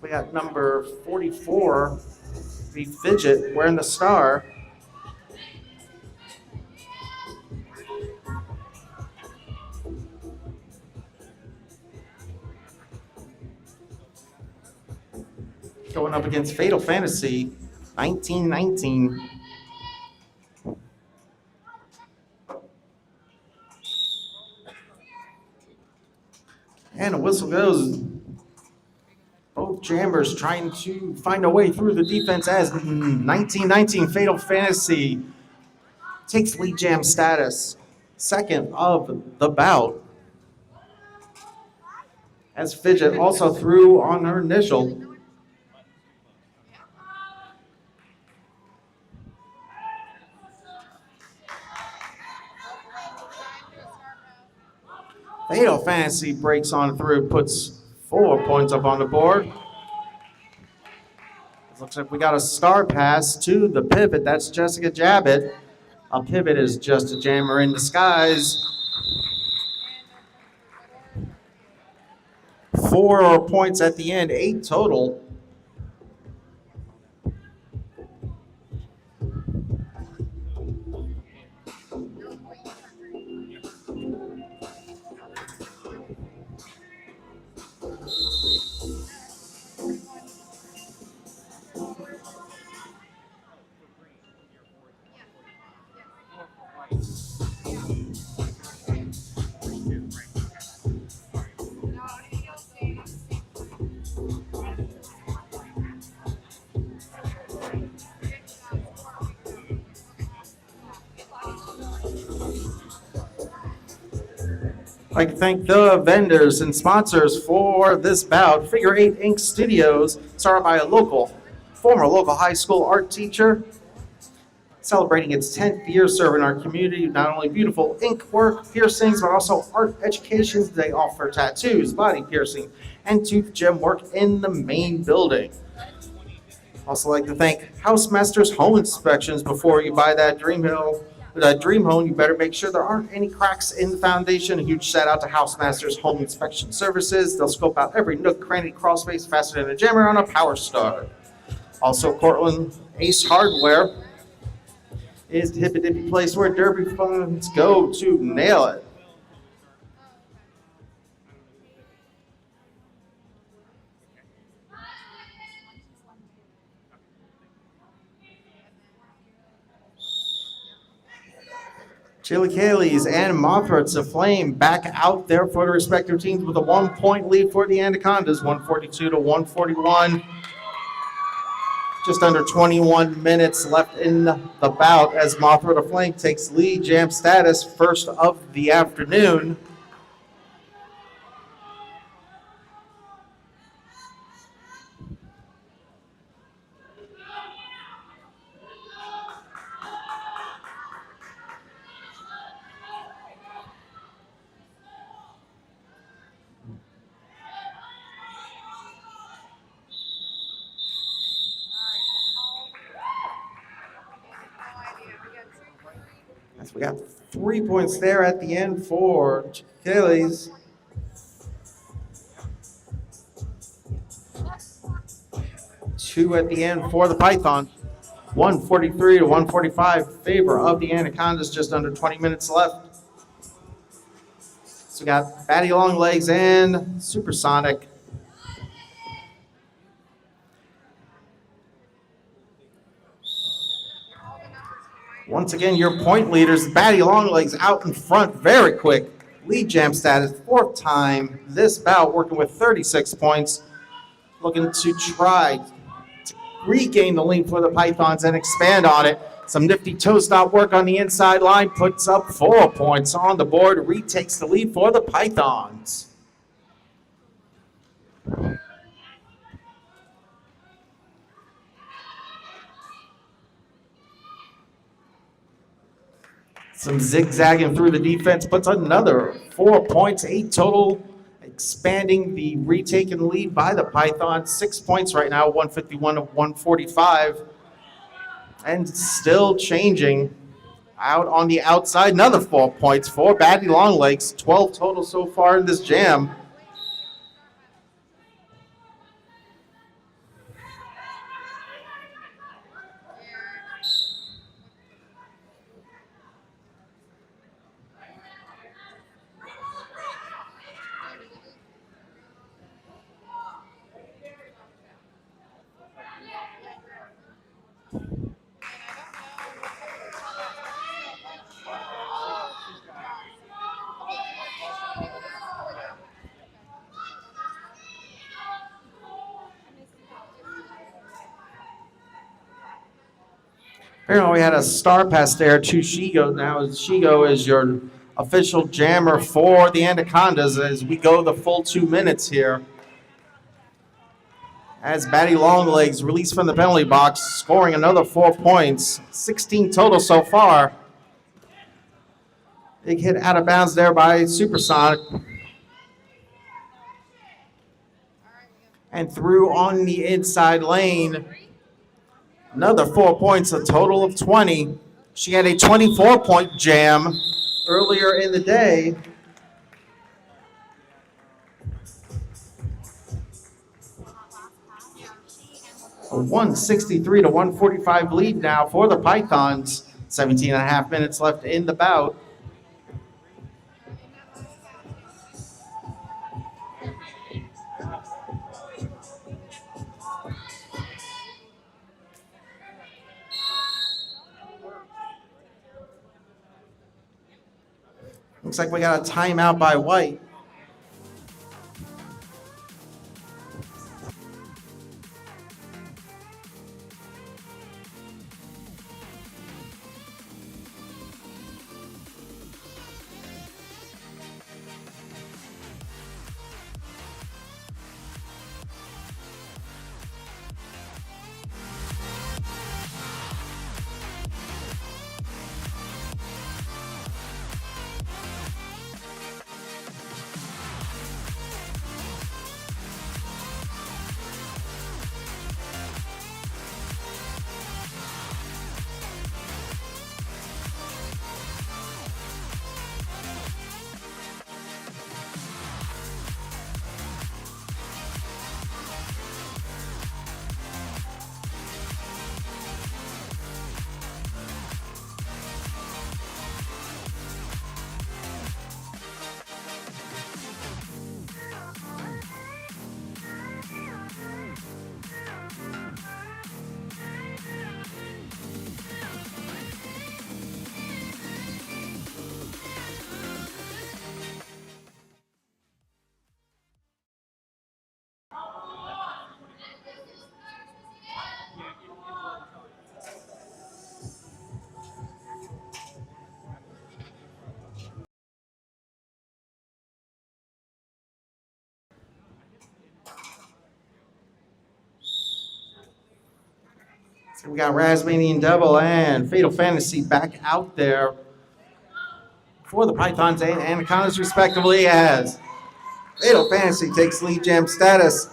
We got number 44, the Fidget, wearing the star. Going up against Fatal Fantasy, 1919. And a whistle goes. Both jammers trying to find a way through the defense as 1919 Fatal Fantasy takes lead jam status, second of the bout. As Fidget also threw on her initial. Fatal Fantasy breaks on through, puts 4 points up on the board. It looks like we got a star pass to the pivot. That's Jessica Jabbit A pivot is just a jammer in disguise. 4 points at the end, 8 total. I'd like to thank the vendors and sponsors for this bout. Figure 8 Ink Studios, started by a former local high school art teacher, celebrating its 10th year serving our community. Not only beautiful ink work, piercings, but also art education. They offer tattoos, body piercing, and tooth gem work in the main building. Also like to thank Housemasters Home Inspections. Before you buy that dream home, you better make sure there aren't any cracks in the foundation. A huge shout out to Housemasters Home Inspection Services. They'll scope out every nook, cranny, crawl space faster than a jammer on a power star. Also, Cortland Ace Hardware is the hippy dippy place where derby fans go to nail it. Chili Kayleys and Mothra to Flame back out there for the respective teams with a 1-point lead for the Anacondas, 142 to 141. Just under 21 minutes left in the bout as Mothra to Flame takes lead jam status, first of the afternoon. We got 3 points there at the end for Achilles. Two at the end for the Python. 143 to 145 favor of the Anacondas, just under 20 minutes left. So we got Batty Longlegs and Supersonic. Once again, your point leaders, Batty Longlegs out in front very quick. Lead jam status, 4th time this bout, working with 36 points. Looking to try to regain the lead for the Pythons and expand on it. Some nifty toe stop work on the inside line, puts up 4 points on the board, retakes the lead for the Pythons. Some zigzagging through the defense puts another 4 points, 8 total, expanding the retaken lead by the Pythons. 6 points right now, 151 to 145. And still changing out on the outside. Another 4 points for Batty Longlegs, 12 total so far in this jam. Apparently we had a star pass there to Shigo. Now Shigo is your official jammer for the Anacondas as we go the full 2 minutes here. As Batty Longlegs released from the penalty box, scoring another 4 points. 16 total so far. Big hit out of bounds there by Supersonic. And through on the inside lane. Another 4 points, a total of 20. She had a 24-point jam earlier in the day. A 163 to 145 lead now for the Pythons. 17 and a half minutes left in the bout. Looks like we got a timeout by White. So we got Rasmanian Devil and Fatal Fantasy back out there for the Pythons and Anacondas respectively, as Fatal Fantasy takes lead jam status,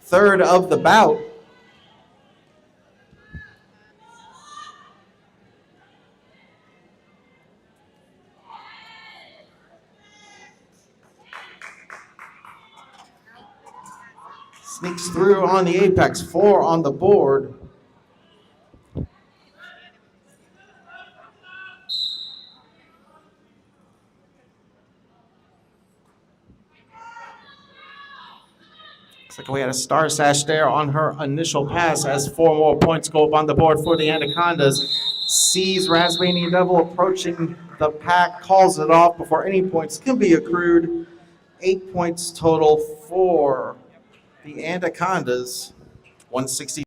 third of the bout. Sneaks through on the apex, 4 on the board. Looks like we had a star sash there on her initial pass as 4 more points go up on the board for the Anacondas. Sees Rasmanian Devil approaching the pack, calls it off before any points can be accrued. 8 points total for the Anacondas. 160.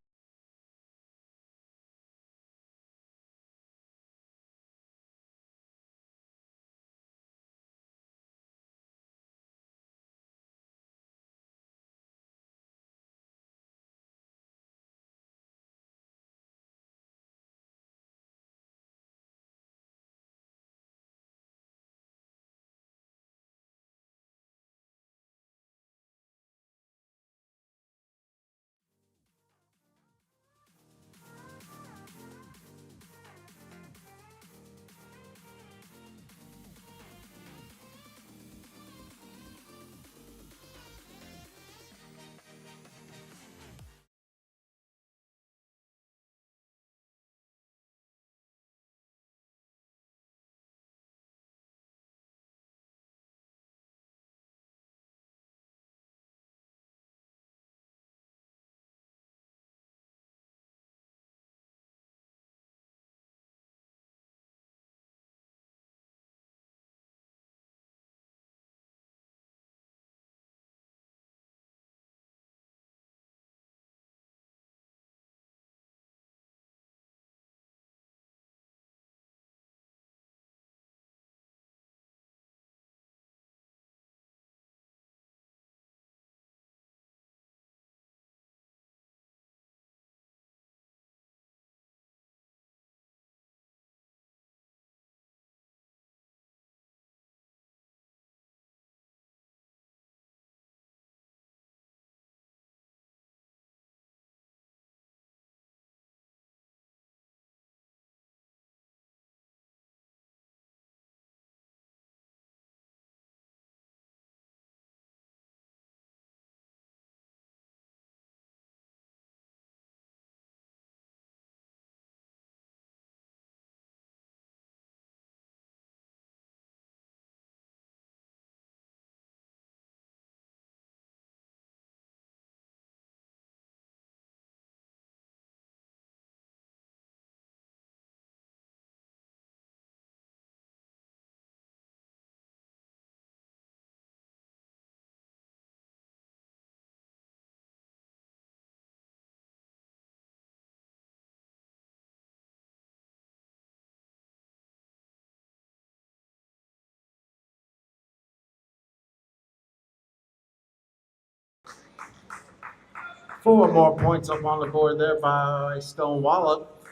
4 more points up on the board there by Stone Wallop.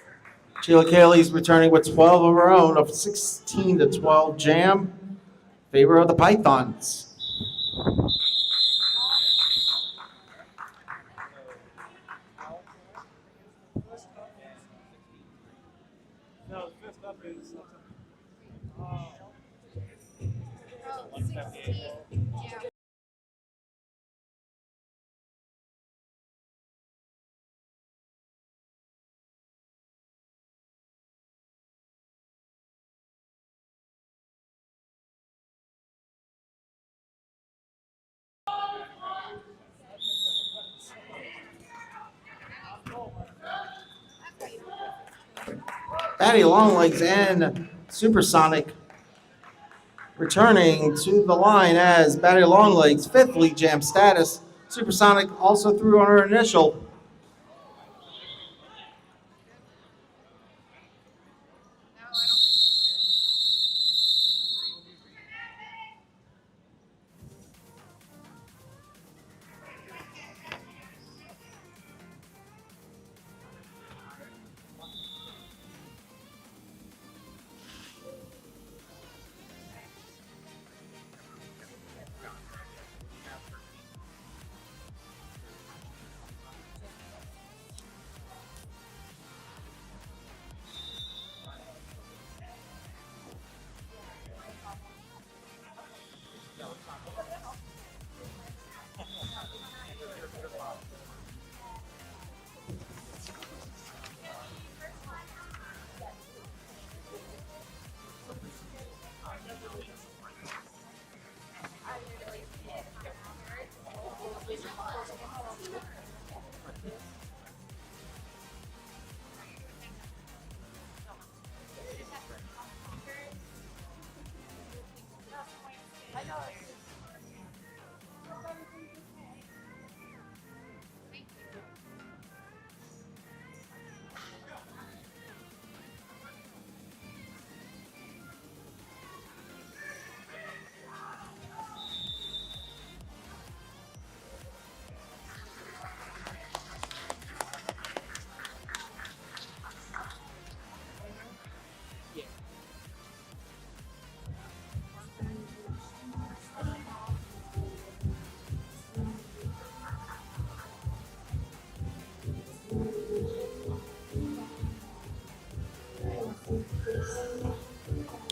Chilacaly's returning with 12 of her own, of 16 to 12 jam. Favor of the Pythons. No, fifth up is. Batty Longlegs and Supersonic returning to the line as Batty Longlegs, 5th league jam status. Supersonic also threw on her initial.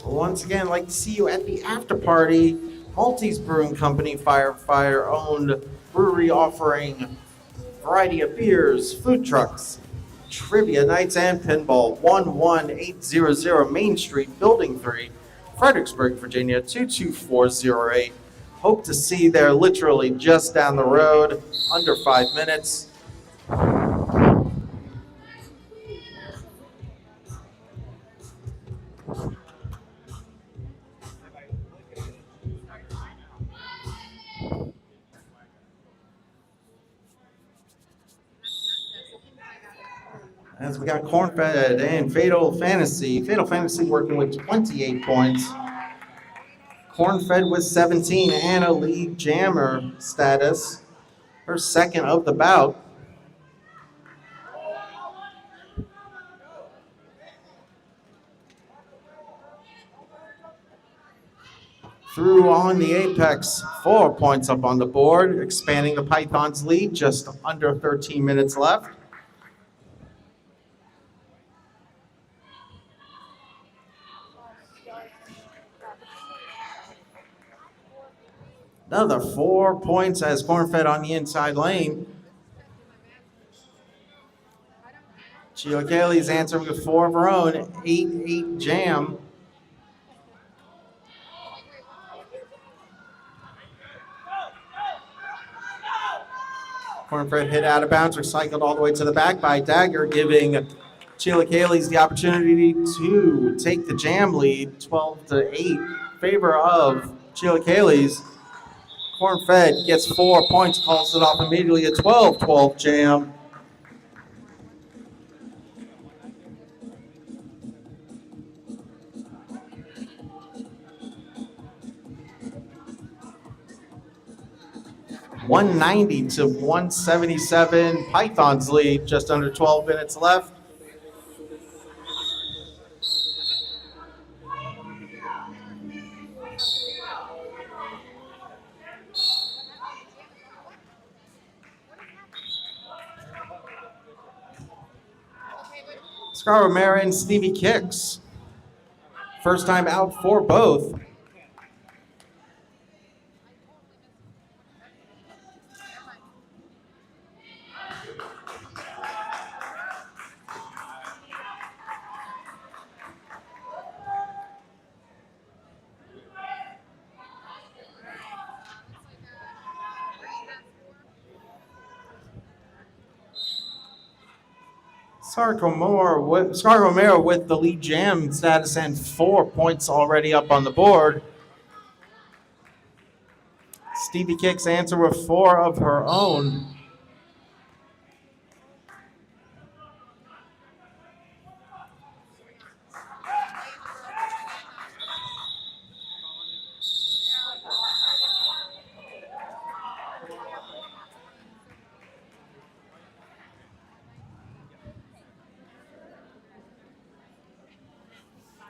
Once again, I'd like to see you at the after party. Maltese Brewing Company, fire-owned brewery offering variety of beers, food trucks, trivia nights, and pinball. 11800 Main Street, Building 3, Fredericksburg, Virginia, 22408. Hope to see you there literally just down the road, under 5 minutes. As we got Cornfed and Fatal Fantasy. Fatal Fantasy working with 28 points. Cornfed with 17. Anna lead jammer status. Her second of the bout. Threw on the apex, 4 points up on the board, expanding the Pythons' lead, just under 13 minutes left. Another 4 points as Cornfed on the inside lane. Chilacaly's answering with 4 of her own, 8-8 jam. Cornfed hit out of bounds, recycled all the way to the back by Dagger, giving Chilacaly's the opportunity to take the jam lead, 12-8, favor of Chilacaly's. Cornfed gets 4 points, calls it off immediately, a 12-12 jam. 190 to 177. Pythons lead, just under 12 minutes left. Scar Romero and Stevie Kicks. First time out for both. Scar Romero with the lead jam status and 4 points already up on the board. Stevie Kicks answer with 4 of her own.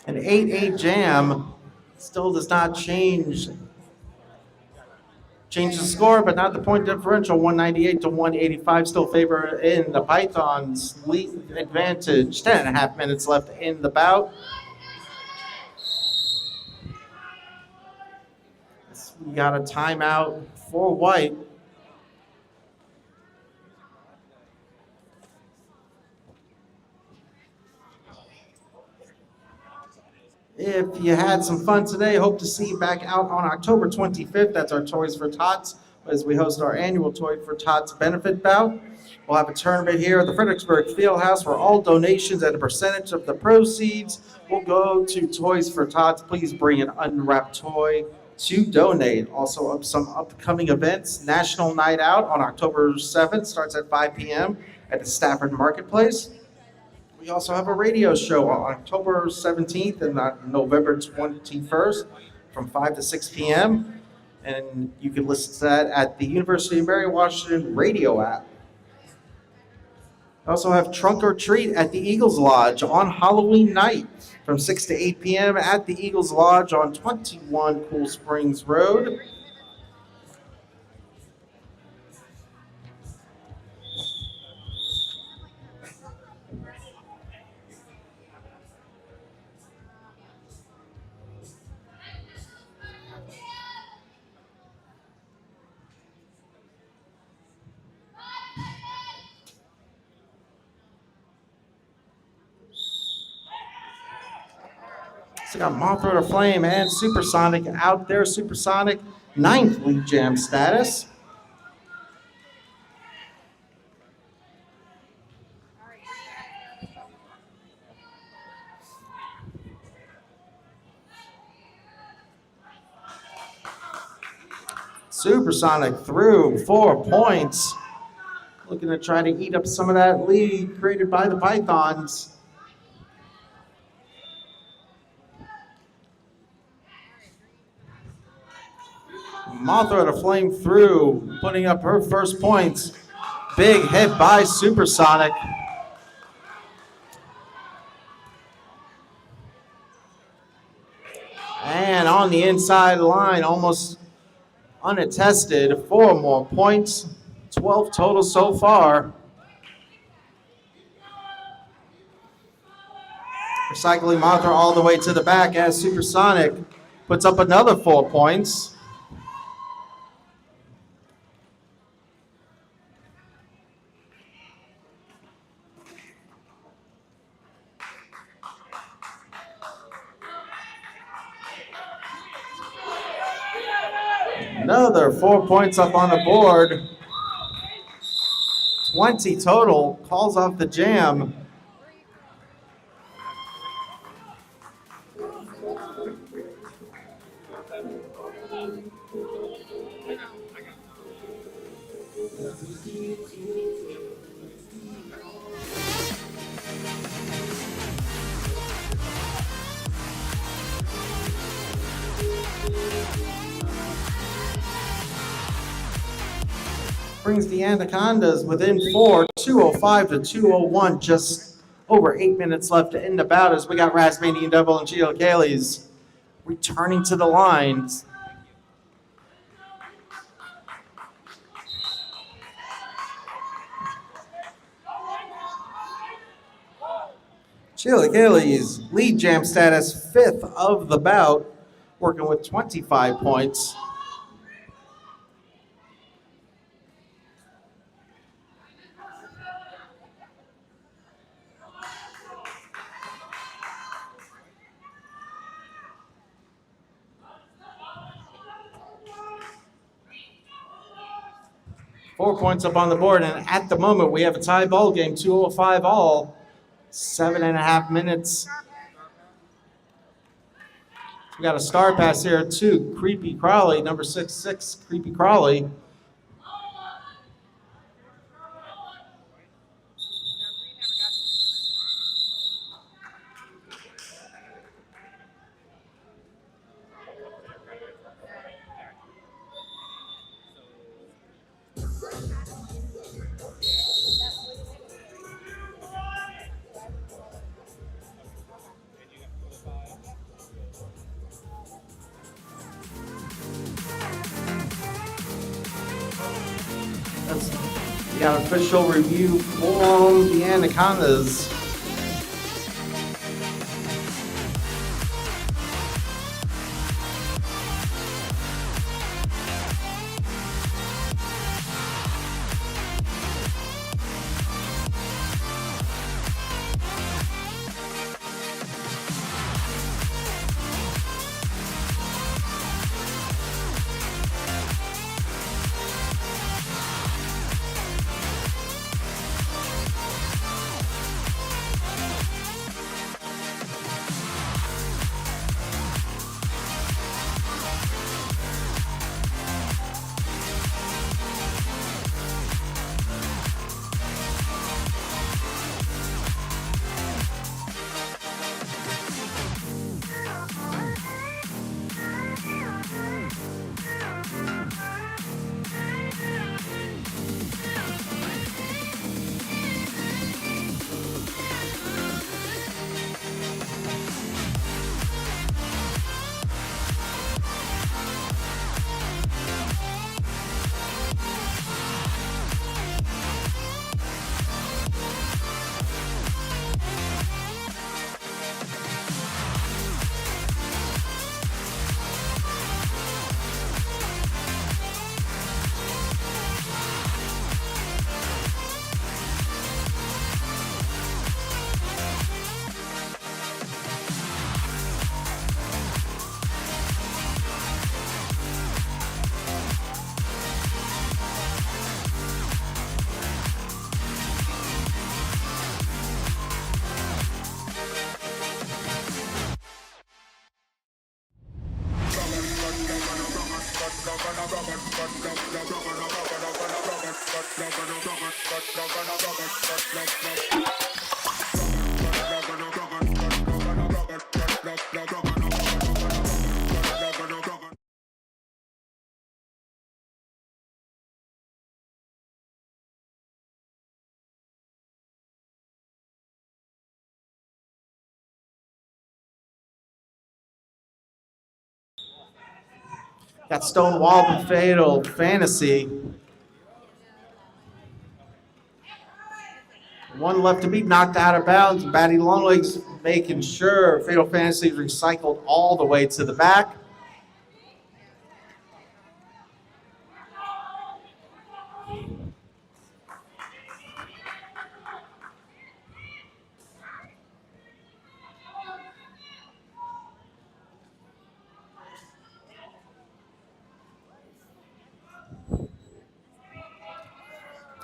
An 8-8 jam still does not change the score, but not the point differential. 198 to 185 still favor in the Pythons' lead advantage. 10.5 minutes left in the bout. We got a timeout for White. If you had some fun today, hope to see you back out on October 25th. That's our Toys for Tots, as we host our annual Toy for Tots benefit bout. We'll have a tournament here at the Fredericksburg Field House where all donations and a percentage of the proceeds will go to Toys for Tots. Please bring an unwrapped toy to donate. Also, some upcoming events. National Night Out on October 7th starts at 5 p.m. at the Stafford Marketplace. We also have a radio show on October 17th and November 21st from 5 to 6 p.m. And you can listen to that at the University of Mary Washington radio app. We also have Trunk or Treat at the Eagles Lodge on Halloween night from 6 to 8 p.m. at the Eagles Lodge on 21 Cool Springs Road. So got Mothra to Flame and Supersonic out there. Supersonic, 9th lead jam status. Supersonic through 4 points. Looking to try to eat up some of that lead created by the Pythons. Mothra to Flame through, putting up her first points. Big hit by Supersonic. And on the inside line, almost unattested, 4 more points. 12 total so far. Recycling Mothra all the way to the back as Supersonic puts up another 4 points. Another 4 points up on the board. 20 total, calls off the jam. brings the Anacondas within 4, 205 to 201, just over 8 minutes left to end the bout as we got Rasmanian Devil and Gio Gales returning to the lines. Sheila Gillies, lead jam status, 5th of the bout, working with 25 points. Four points up on the board, and at the moment we have a tie ball game, 205 all, 7.5 minutes. We got a star pass here to Creepy Crawley, number 6'6", Creepy Crawley. We got official review from the Anacondas. Got stonewalled and Fatal Fantasy. One left to be knocked out of bounds. Batty Longlegs making sure Fatal Fantasy is recycled all the way to the back.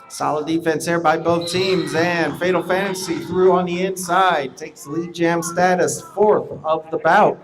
Solid defense here by both teams, and Fatal Fantasy through on the inside, takes lead jam status, 4th of the bout.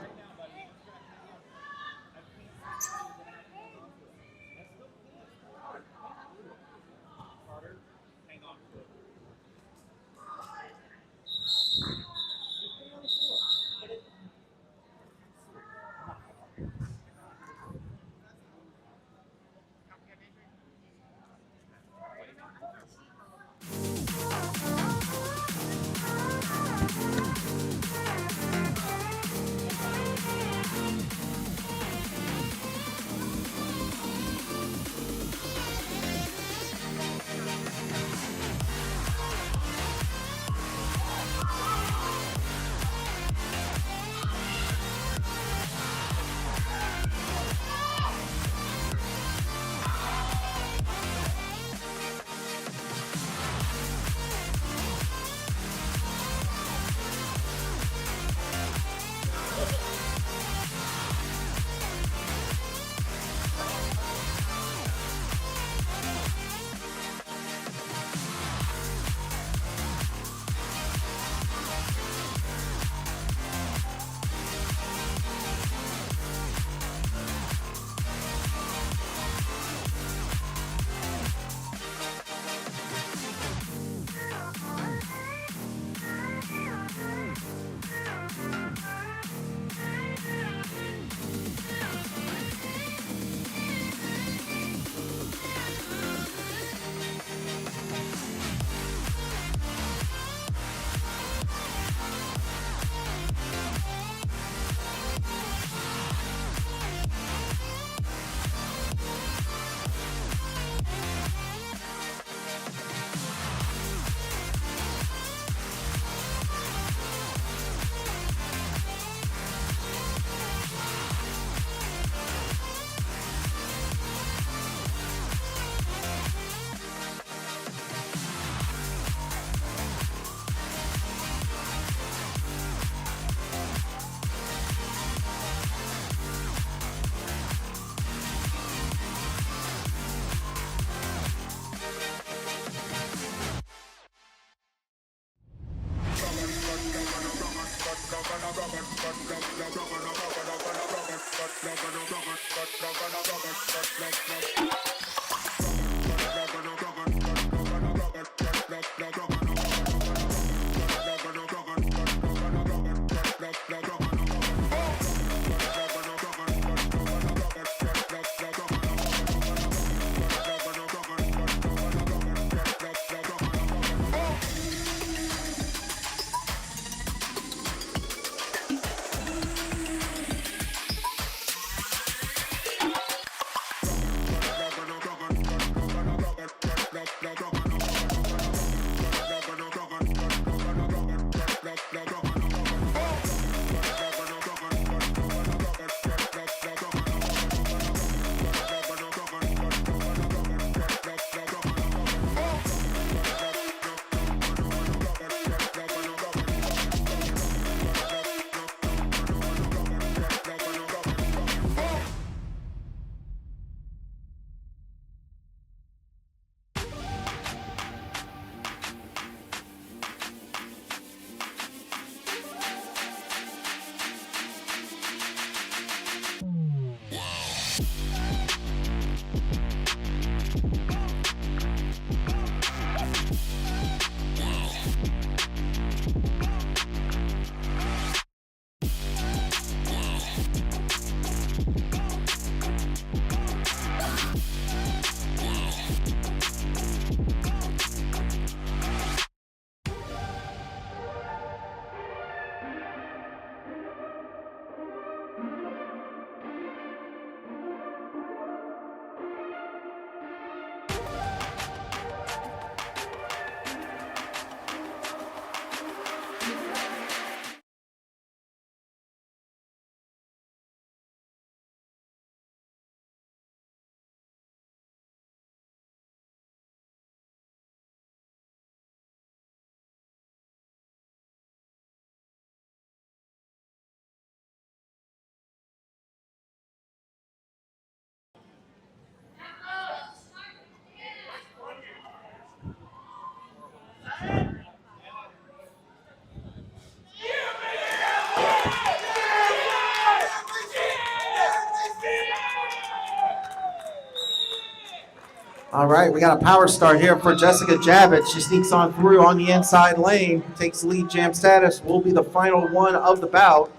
All right, we got a power start here for Jessica Javits. She sneaks on through on the inside lane, takes lead jam status, will be the final one of the bout.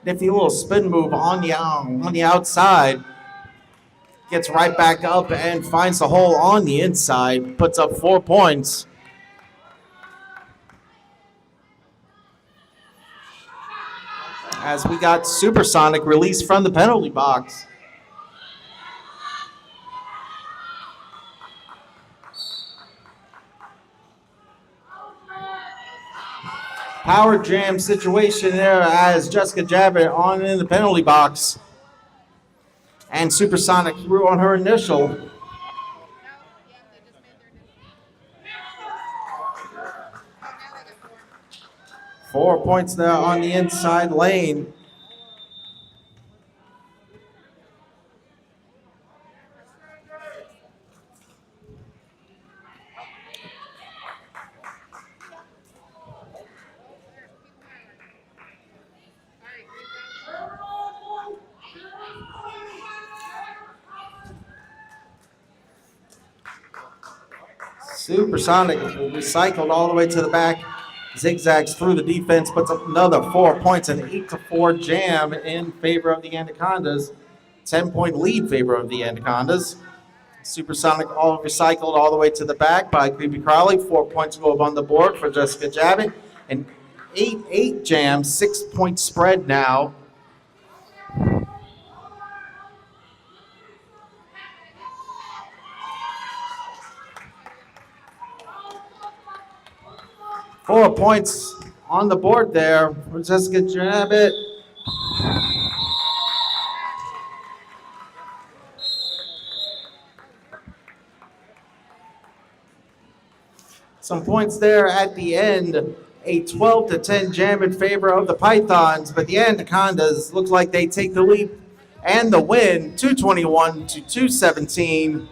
Nifty little spin move on the outside. Gets right back up and finds the hole on the inside. Puts up 4 points. As we got Supersonic released from the penalty box. Power jam situation there as Jessica Javits on in the penalty box. And Supersonic threw on her initial. Four points there on the inside lane. Supersonic recycled all the way to the back. Zigzags through the defense, puts up another 4 points, an 8-4 jam in favor of the Anacondas. 10-point lead in favor of the Anacondas. Supersonic all recycled all the way to the back by Creepy Crowley. 4 points go up on the board for Jessica Javits. An 8-8 jam, 6-point spread now. Four points on the board there for Jessica Javits. Some points there at the end. A 12-10 jam in favor of the Pythons, but the Anacondas look like they take the lead and the win, 221-217.